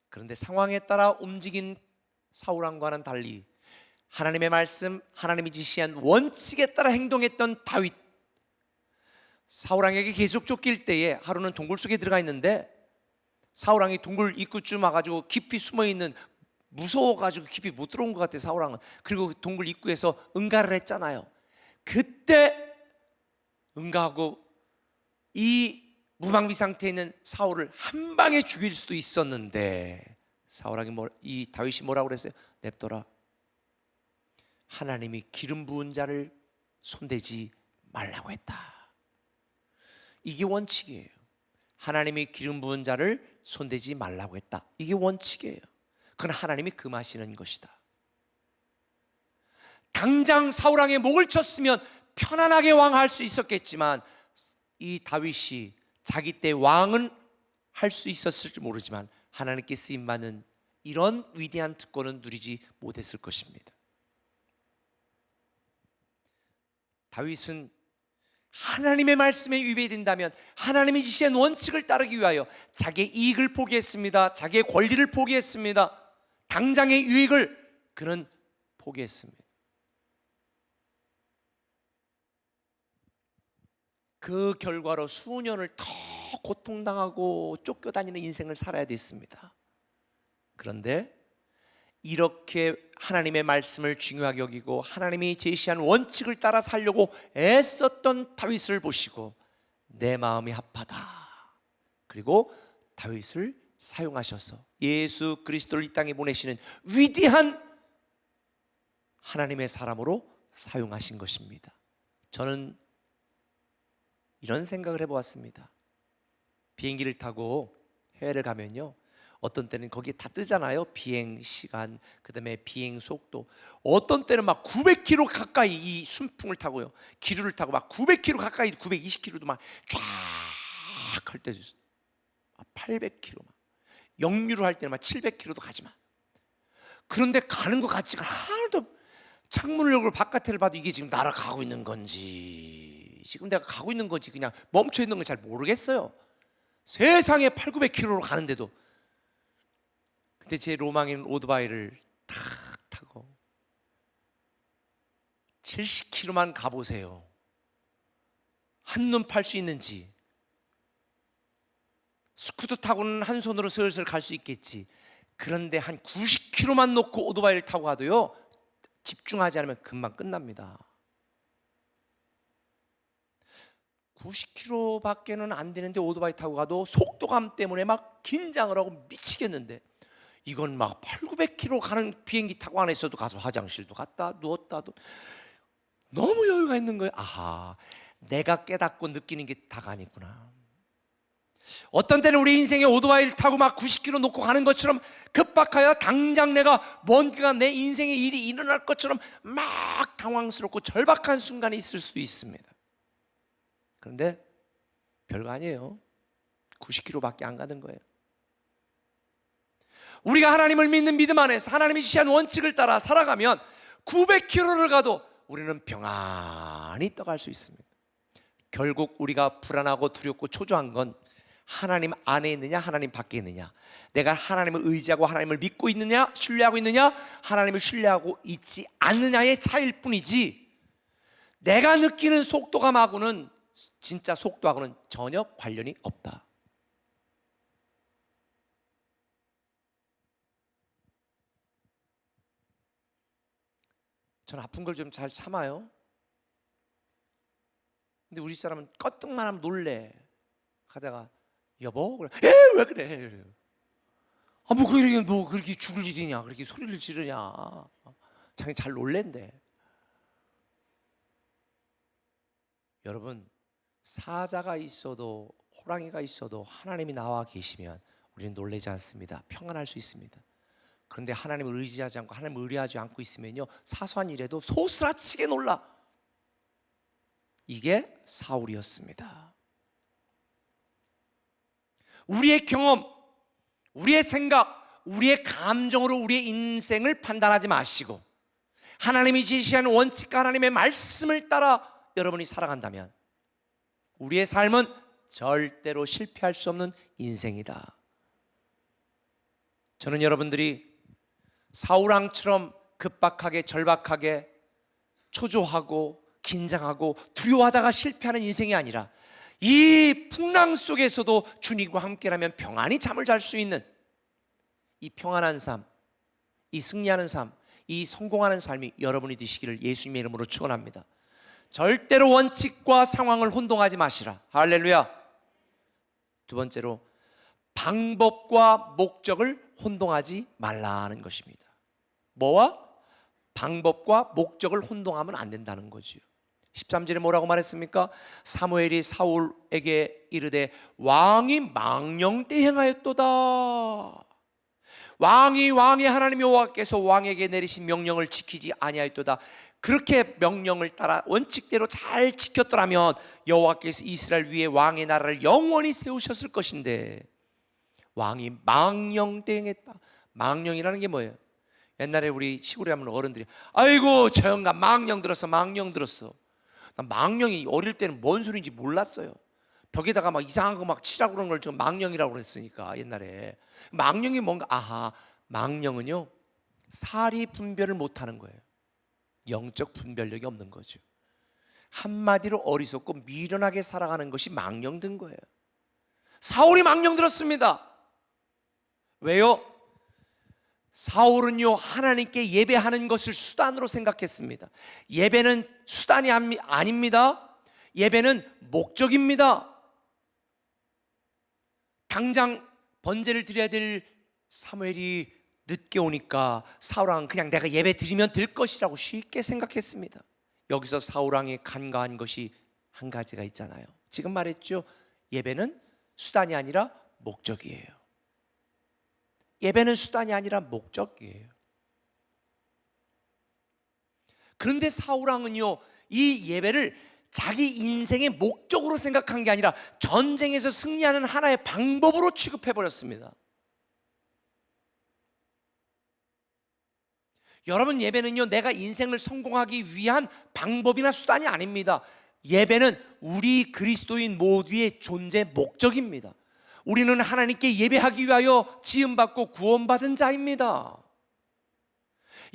그런데 상황에 따라 움직인 사울왕과는 달리 하나님의 말씀, 하나님이 지시한 원칙에 따라 행동했던 다윗, 사울왕에게 계속 쫓길 때에 하루는 동굴 속에 들어가 있는데 사울왕이 동굴 입구쯤 와가지고 깊이 숨어있는 무서워가지고 깊이 못 들어온 것 같아 사울왕은. 그리고 그 동굴 입구에서 응가를 했잖아요. 그때 응가하고 이 무방비 상태에 있는 사울을 한 방에 죽일 수도 있었는데 이 다윗이 뭐라고 그랬어요? 냅둬라. 하나님이 기름 부은 자를 손대지 말라고 했다. 이게 원칙이에요. 하나님이 기름 부은 자를 손대지 말라고 했다. 이게 원칙이에요. 그건 하나님이 금하시는 것이다. 당장 사울왕의 목을 쳤으면 편안하게 왕할 수 있었겠지만 이 다윗이 자기 때 왕은 할 수 있었을지 모르지만 하나님께 쓰임받는 이런 위대한 특권은 누리지 못했을 것입니다. 다윗은 하나님의 말씀에 위배된다면 하나님이 지시한 원칙을 따르기 위하여 자기의 이익을 포기했습니다. 자기의 권리를 포기했습니다. 당장의 유익을 그는 포기했습니다. 그 결과로 수년을 더 고통당하고 쫓겨다니는 인생을 살아야 됐습니다. 그런데 이렇게 하나님의 말씀을 중요하게 여기고 하나님이 제시한 원칙을 따라 살려고 애썼던 다윗을 보시고 내 마음이 합하다. 그리고 다윗을 사용하셔서 예수 그리스도를 이 땅에 보내시는 위대한 하나님의 사람으로 사용하신 것입니다. 저는 이런 생각을 해보았습니다. 비행기를 타고 해외를 가면요, 어떤 때는 거기에 다 뜨잖아요. 비행 시간, 그 다음에 비행 속도. 어떤 때는 막 900km 가까이 이 순풍을 타고요, 기류를 타고 막 900km 가까이, 920km도 막 쫙 할 때도 있어요. 800km 막 역류를 할 때는 막 700km도 가지만. 그런데 가는 것 같지가 하나도, 창문을 열고 바깥을 봐도 이게 지금 날아가고 있는 건지 지금 내가 가고 있는 건지 그냥 멈춰 있는 건 잘 모르겠어요. 세상에 800-900km로 가는데도. 근데 제 로망인 오토바이를 탁 타고 70km만 가보세요. 한눈 팔 수 있는지. 스쿠터 타고는 한 손으로 슬슬 갈 수 있겠지. 그런데 한 90km만 놓고 오토바이를 타고 가도요, 집중하지 않으면 금방 끝납니다. 90km밖에는 안 되는데 오토바이 타고 가도 속도감 때문에 막 긴장을 하고 미치겠는데, 이건 막 800-900km 가는 비행기 타고 안에서도 가서 화장실도 갔다 누웠다 너무 여유가 있는 거예요. 아하, 내가 깨닫고 느끼는 게 다가 아니구나. 어떤 때는 우리 인생에 오토바이를 타고 막 90km 놓고 가는 것처럼 급박하여 당장 내가 뭔가 내 인생에 일이 일어날 것처럼 막 당황스럽고 절박한 순간이 있을 수도 있습니다. 그런데 별거 아니에요. 90km밖에 안 가는 거예요. 우리가 하나님을 믿는 믿음 안에서 하나님이 지시한 원칙을 따라 살아가면 900km를 가도 우리는 평안히 떠갈 수 있습니다. 결국 우리가 불안하고 두렵고 초조한 건 하나님 안에 있느냐 하나님 밖에 있느냐, 내가 하나님을 의지하고 하나님을 믿고 있느냐 신뢰하고 있느냐 하나님을 신뢰하고 있지 않느냐의 차이일 뿐이지, 내가 느끼는 속도감하고는 진짜 속도하고는 전혀 관련이 없다. 전 아픈 걸 좀 잘 참아요. 근데 우리 사람은 껐떡만 하면 놀래. 가다가 여보, 그래. 왜 그래? 뭐 그렇게 죽을 일이냐? 그렇게 소리를 지르냐? 자기 잘 놀랜대. 여러분, 사자가 있어도 호랑이가 있어도 하나님이 나와 계시면 우리는 놀라지 않습니다. 평안할 수 있습니다. 그런데 하나님을 의지하지 않고 하나님을 의뢰하지 않고 있으면요, 사소한 일에도 소스라치게 놀라. 이게 사울이었습니다. 우리의 경험, 우리의 생각, 우리의 감정으로 우리의 인생을 판단하지 마시고 하나님이 제시하는 원칙과 하나님의 말씀을 따라 여러분이 살아간다면 우리의 삶은 절대로 실패할 수 없는 인생이다. 저는 여러분들이 사울왕처럼 급박하게 절박하게 초조하고 긴장하고 두려워하다가 실패하는 인생이 아니라 이 풍랑 속에서도 주님과 함께라면 평안히 잠을 잘 수 있는 이 평안한 삶, 이 승리하는 삶, 이 성공하는 삶이 여러분이 되시기를 예수님의 이름으로 축원합니다. 절대로 원칙과 상황을 혼동하지 마시라. 할렐루야. 두 번째로 방법과 목적을 혼동하지 말라는 것입니다. 뭐와? 방법과 목적을 혼동하면 안 된다는 거지요. 13절에 뭐라고 말했습니까? 사무엘이 사울에게 이르되 왕이 망령 때 행하였도다. 왕이 하나님 여호와께서 왕에게 내리신 명령을 지키지 아니하였도다. 그렇게 명령을 따라 원칙대로 잘 지켰더라면 여호와께서 이스라엘 위에 왕의 나라를 영원히 세우셨을 것인데 왕이 망령 때 행했다. 망령이라는 게 뭐예요? 옛날에 우리 시골에 하면 어른들이 아이고 저 영감 망령 들었어. 난 망령이 어릴 때는 뭔 소리인지 몰랐어요. 벽에다가 막 이상한 거 막 치라고 그런 걸 지금 망령이라고 그랬으니까 옛날에. 망령이 뭔가, 아하, 망령은요 사리 분별을 못하는 거예요. 영적 분별력이 없는 거죠. 한마디로 어리석고 미련하게 살아가는 것이 망령 든 거예요. 사울이 망령 들었습니다. 왜요? 사울은요 하나님께 예배하는 것을 수단으로 생각했습니다. 예배는 수단이 아닙니다. 예배는 목적입니다. 당장 번제를 드려야 될 사무엘이 늦게 오니까 사울왕은 그냥 내가 예배 드리면 될 것이라고 쉽게 생각했습니다. 여기서 사울왕이 간과한 것이 한 가지가 있잖아요. 지금 말했죠. 예배는 수단이 아니라 목적이에요. 예배는 수단이 아니라 목적이에요. 그런데 사울왕은요 이 예배를 자기 인생의 목적으로 생각한 게 아니라 전쟁에서 승리하는 하나의 방법으로 취급해버렸습니다. 여러분, 예배는요 내가 인생을 성공하기 위한 방법이나 수단이 아닙니다. 예배는 우리 그리스도인 모두의 존재 목적입니다. 우리는 하나님께 예배하기 위하여 지음받고 구원받은 자입니다.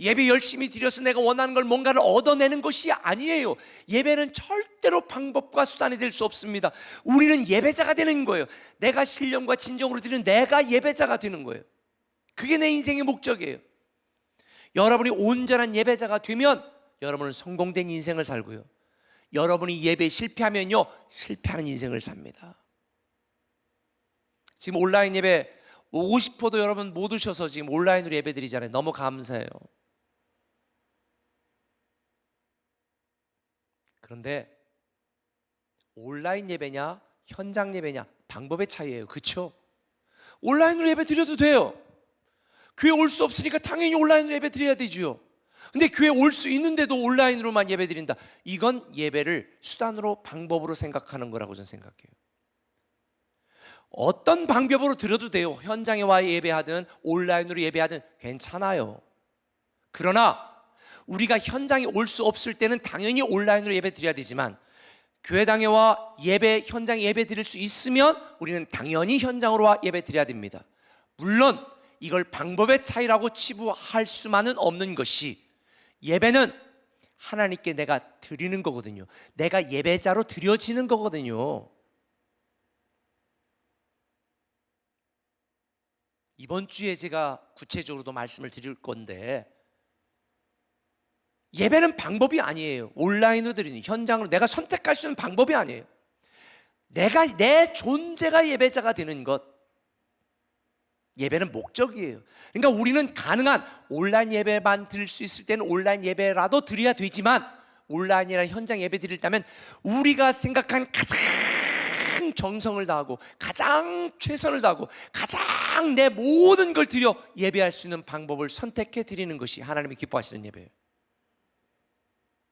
예배 열심히 드려서 내가 원하는 걸 뭔가를 얻어내는 것이 아니에요. 예배는 절대로 방법과 수단이 될 수 없습니다. 우리는 예배자가 되는 거예요. 내가 신령과 진정으로 드리는 내가 예배자가 되는 거예요. 그게 내 인생의 목적이에요. 여러분이 온전한 예배자가 되면 여러분은 성공된 인생을 살고요, 여러분이 예배에 실패하면요 실패하는 인생을 삽니다. 지금 온라인 예배 오고 싶어도 여러분 못 오셔서 지금 온라인으로 예배 드리잖아요. 너무 감사해요. 그런데 온라인 예배냐 현장 예배냐 방법의 차이예요. 그렇죠? 온라인으로 예배 드려도 돼요. 교회 올 수 없으니까 당연히 온라인으로 예배 드려야 되죠. 근데 교회 올 수 있는데도 온라인으로만 예배 드린다. 이건 예배를 수단으로 방법으로 생각하는 거라고 저는 생각해요. 어떤 방법으로 드려도 돼요. 현장에 와 예배하든 온라인으로 예배하든 괜찮아요. 그러나 우리가 현장에 올 수 없을 때는 당연히 온라인으로 예배 드려야 되지만 교회당에 와 예배 현장에 예배 드릴 수 있으면 우리는 당연히 현장으로 와 예배 드려야 됩니다. 물론 이걸 방법의 차이라고 치부할 수만은 없는 것이, 예배는 하나님께 내가 드리는 거거든요. 내가 예배자로 드려지는 거거든요. 이번 주에 제가 구체적으로도 말씀을 드릴 건데, 예배는 방법이 아니에요. 온라인으로 드리는, 현장으로 내가 선택할 수 있는 방법이 아니에요. 내 존재가 예배자가 되는 것, 예배는 목적이에요. 그러니까 우리는 가능한 온라인 예배만 드릴 수 있을 때는 온라인 예배라도 드려야 되지만, 온라인이나 현장 예배 드릴 때면 우리가 생각한 가장 정성을 다하고 가장 최선을 다하고 가장 내 모든 걸 드려 예배할 수 있는 방법을 선택해 드리는 것이 하나님이 기뻐하시는 예배예요.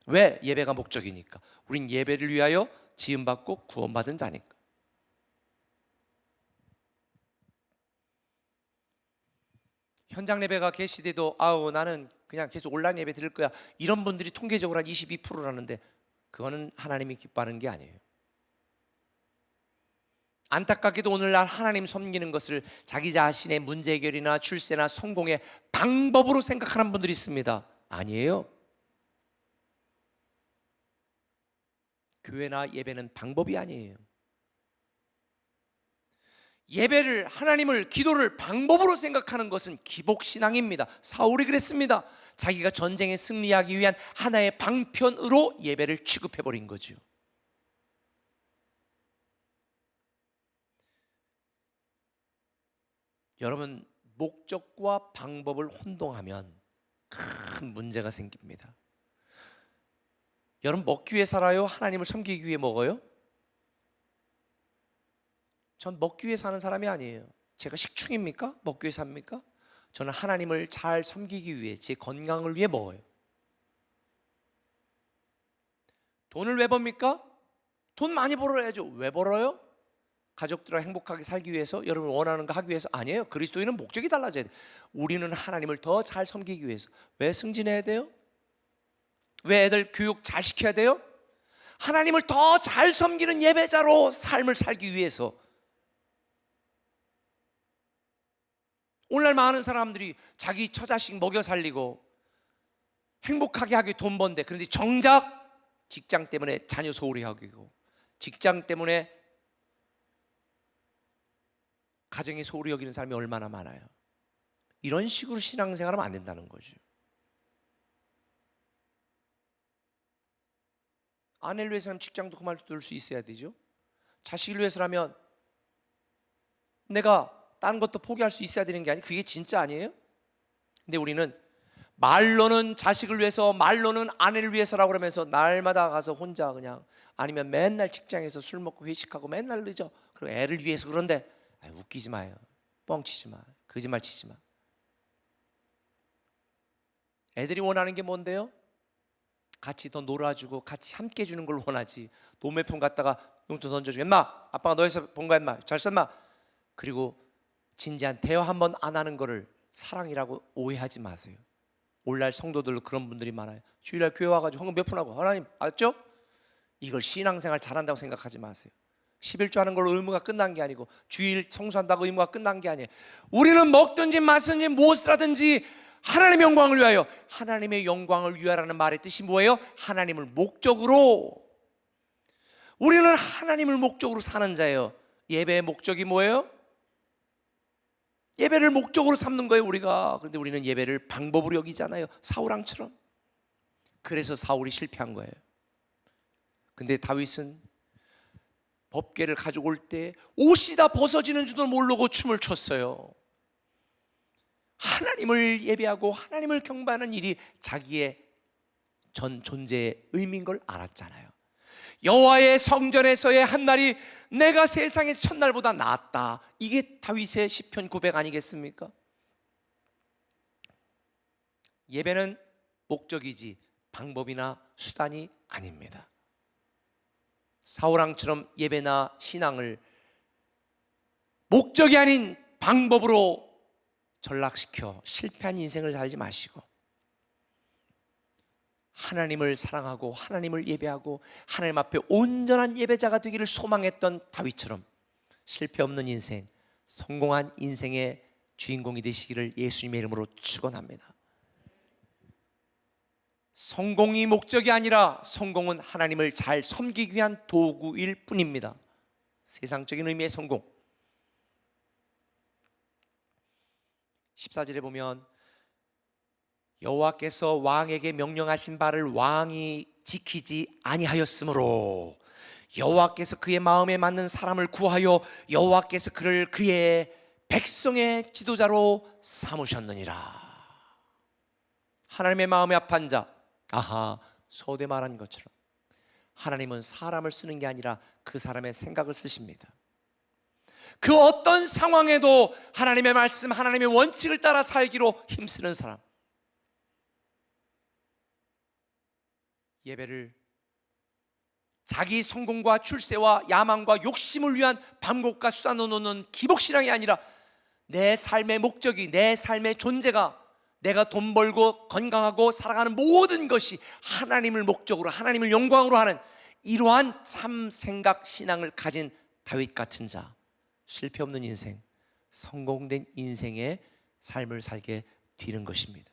왜? 예배가 목적이니까. 우린 예배를 위하여 지음받고 구원받은 자니까. 현장 예배가 계시돼도 나는 그냥 계속 온라인 예배 드릴 거야, 이런 분들이 통계적으로 한 22%라는데 그거는 하나님이 기뻐하는 게 아니에요. 안타깝게도 오늘날 하나님 섬기는 것을 자기 자신의 문제 해결이나 출세나 성공의 방법으로 생각하는 분들이 있습니다. 아니에요. 교회나 예배는 방법이 아니에요. 예배를, 하나님을, 기도를 방법으로 생각하는 것은 기복신앙입니다. 사울이 그랬습니다. 자기가 전쟁에 승리하기 위한 하나의 방편으로 예배를 취급해버린 거죠. 여러분, 목적과 방법을 혼동하면 큰 문제가 생깁니다. 여러분, 먹기 위해 살아요? 하나님을 섬기기 위해 먹어요? 전 먹기 위해 사는 사람이 아니에요. 제가 식충입니까? 먹기 위해 삽니까? 저는 하나님을 잘 섬기기 위해, 제 건강을 위해 먹어요. 돈을 왜 법니까? 돈 많이 벌어야죠. 왜 벌어요? 가족들과 행복하게 살기 위해서, 여러분 원하는 거 하기 위해서? 아니에요. 그리스도인은 목적이 달라져야 돼요. 우리는 하나님을 더 잘 섬기기 위해서. 왜 승진해야 돼요? 왜 애들 교육 잘 시켜야 돼요? 하나님을 더 잘 섬기는 예배자로 삶을 살기 위해서. 오늘날 많은 사람들이 자기 처자식 먹여 살리고 행복하게 하기 돈 번데, 그런데 정작 직장 때문에 자녀 소홀히 하고, 직장 때문에 가정에 소홀히 여기는 사람이 얼마나 많아요. 이런 식으로 신앙생활하면 안 된다는 거죠. 아내를 위해서라면 직장도 그만둘 수 있어야 되죠. 자식을 위해서라면 내가 다른 것도 포기할 수 있어야 되는 게 아니에요. 그게 진짜 아니에요? 근데 우리는 말로는 자식을 위해서, 말로는 아내를 위해서라고 그러면서 날마다 가서 혼자 그냥, 아니면 맨날 직장에서 술 먹고 회식하고 맨날 늦어. 그리고 애를 위해서. 그런데 웃기지 마요. 뻥치지 마. 거짓말 치지 마. 애들이 원하는 게 뭔데요? 같이 더 놀아주고 같이 함께 해주는 걸 원하지. 돈 몇 푼 갖다가 용돈 던져주고, 임마 아빠가 너에서 본 거야 임마, 잘 썼마. 그리고 진지한 대화 한번 안 하는 거를 사랑이라고 오해하지 마세요. 오늘날 성도들도 그런 분들이 많아요. 주일날 교회 와가지고 헌금 몇 푼 하고, 하나님 알았죠? 이걸 신앙생활 잘한다고 생각하지 마세요. 11조 하는 걸로 의무가 끝난 게 아니고, 주일 성수한다고 의무가 끝난 게 아니에요. 우리는 먹든지 마든지 무엇을 하든지 하나님의 영광을 위하여, 하나님의 영광을 위하라는 말의 뜻이 뭐예요? 하나님을 목적으로. 우리는 하나님을 목적으로 사는 자예요. 예배의 목적이 뭐예요? 예배를 목적으로 삼는 거예요 우리가. 그런데 우리는 예배를 방법으로 여기잖아요, 사울왕처럼. 그래서 사울이 실패한 거예요. 근데 다윗은 법궤를 가지고 올 때 옷이 다 벗어지는 줄도 모르고 춤을 췄어요. 하나님을 예배하고 하나님을 경배하는 일이 자기의 전 존재의 의미인 걸 알았잖아요. 여호와의 성전에서의 한 날이 내가 세상에서 첫날보다 낫다. 이게 다윗의 시편 고백 아니겠습니까? 예배는 목적이지 방법이나 수단이 아닙니다. 사울왕처럼 예배나 신앙을 목적이 아닌 방법으로 전락시켜 실패한 인생을 살지 마시고, 하나님을 사랑하고 하나님을 예배하고 하나님 앞에 온전한 예배자가 되기를 소망했던 다윗처럼 실패 없는 인생, 성공한 인생의 주인공이 되시기를 예수님의 이름으로 축원합니다. 성공이 목적이 아니라 성공은 하나님을 잘 섬기기 위한 도구일 뿐입니다. 세상적인 의미의 성공. 14절에 보면 여호와께서 왕에게 명령하신 바를 왕이 지키지 아니하였으므로 여호와께서 그의 마음에 맞는 사람을 구하여 여호와께서 그를 그의 백성의 지도자로 삼으셨느니라. 하나님의 마음에 합한 자, 아하, 서두에 말한 것처럼 하나님은 사람을 쓰는 게 아니라 그 사람의 생각을 쓰십니다. 그 어떤 상황에도 하나님의 말씀, 하나님의 원칙을 따라 살기로 힘쓰는 사람. 예배를 자기 성공과 출세와 야망과 욕심을 위한 방법과 수단으로 놓는 기복신앙이 아니라 내 삶의 목적이, 내 삶의 존재가, 내가 돈 벌고 건강하고 살아가는 모든 것이 하나님을 목적으로, 하나님을 영광으로 하는 이러한 참 생각 신앙을 가진 다윗 같은 자, 실패 없는 인생, 성공된 인생의 삶을 살게 되는 것입니다.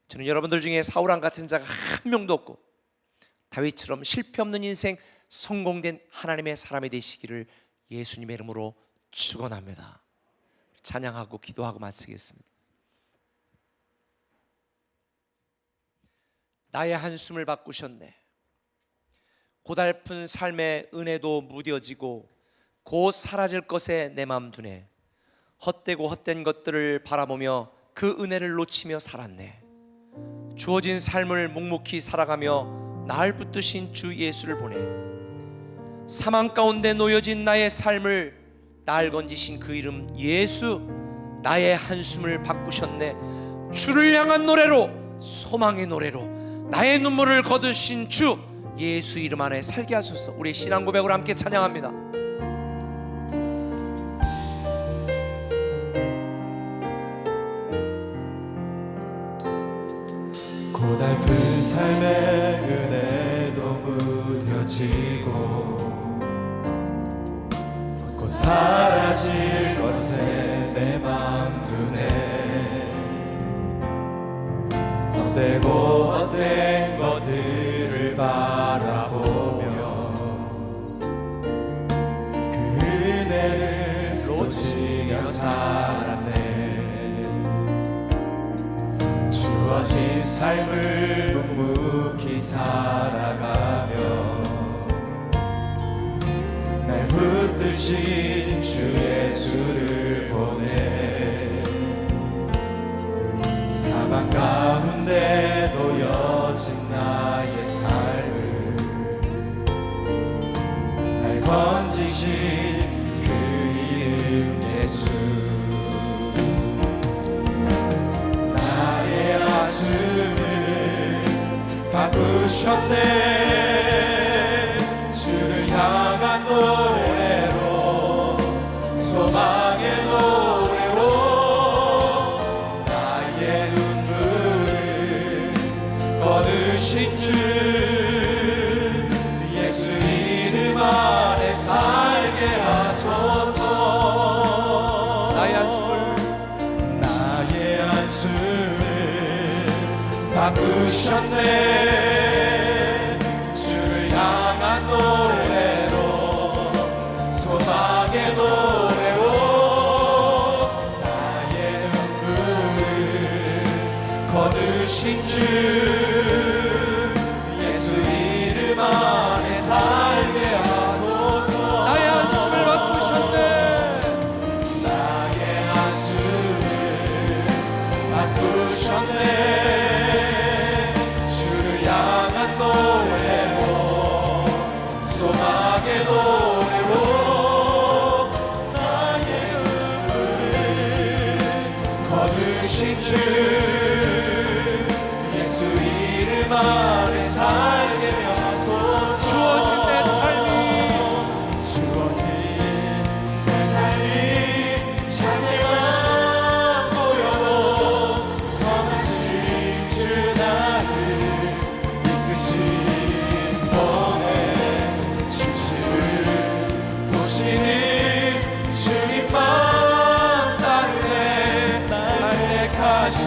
저는 여러분들 중에 사울왕 같은 자가 한 명도 없고 다윗처럼 실패 없는 인생, 성공된 하나님의 사람이 되시기를 예수님의 이름으로 축원합니다. 찬양하고 기도하고 마치겠습니다. 나의 한숨을 바꾸셨네. 고달픈 삶의 은혜도 무뎌지고 곧 사라질 것에 내 맘 두네. 헛되고 헛된 것들을 바라보며 그 은혜를 놓치며 살았네. 주어진 삶을 묵묵히 살아가며 날 붙드신 주 예수를 보내. 사망 가운데 놓여진 나의 삶을 날 건지신 그 이름 예수. 나의 한숨을 바꾸셨네. 주를 향한 노래로, 소망의 노래로 나의 눈물을 거두신 주 예수 이름 안에 살게 하소서. 우리 신앙 고백으로 함께 찬양합니다. 고달픈 삶의 은혜도 무뎌지고 곧 사라질 것에 내 맘 두네. 헛되고 헛된 것들을 바라보며 그 은혜를 놓치며 살았네. 주어진 삶을 묵묵히 살아가며 날 붙드신 주 예수를 보내. 사망 가운데 놓여진 나의 삶을 날 건지신 그 이름 예수. 나의 한숨을 바꾸셨네. 주를 향한 노래로, 소망의 노래로 나의 눈물을 거두신 주 예수 이름 안에 살게 하소서. 나의 한숨을 바꾸셨네. 주를 향한 노래로, 소망의 노래로 나의 눈물을 거두신 주 예수 이름 안에 살게 하소서. 나의 한숨을 바꾸셨네. 나의 한숨을 바꾸셨네. 주를 향한 노래로, 소망의 노래로 나의 눈물을 거두신 주 예수 이름 안에 살게 하소서. 주어진 내 삶이 작게만 보여도 선하신 주 나를 이끄신 번에 중심을 보시는 주님만 따르네. 날 택하신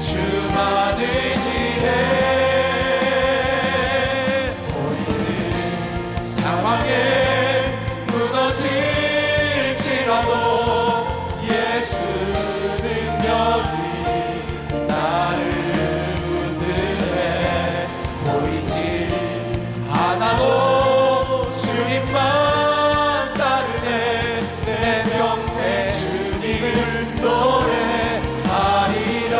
주만 의지해. 보이는 상황에 무너질지라도 예수 능력이 나를 붙드네. 보이지 않아도 주님만 따르네. 내 평생 주님을 노래하리라.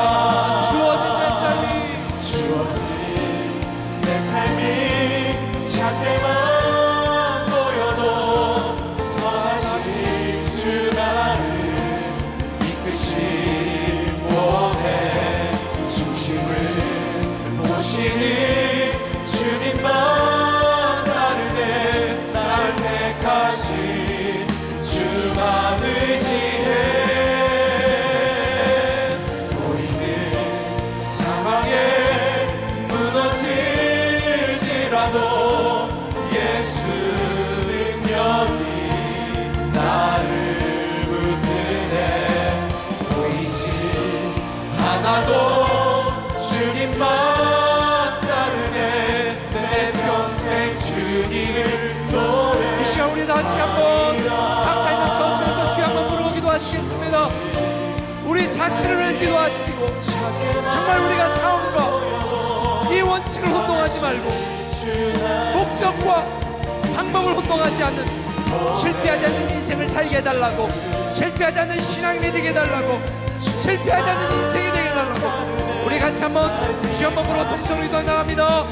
주어진 내 삶이 작게만 보여도 선하신 주 나를 이끄신 본의 중심을 보시는 주님만 따르네. 날 택하신 주만 의지해. 보이는 상황에 무너질지라도 예수 능력이 나를 붙드네. 보이지 않아도 주님만 자신을 위해 기도하시고 정말 우리가 삶과 이 원칙을 혼동하지 말고 목적과 방법을 혼동하지 않는 실패하지 않는 인생을 살게 해달라고, 실패하지 않는 신앙이 되게 해달라고, 실패하지 않는 인생이 되게 해달라고 우리 같이 한번 주여 한번으로 동성으로 기도해 나갑니다.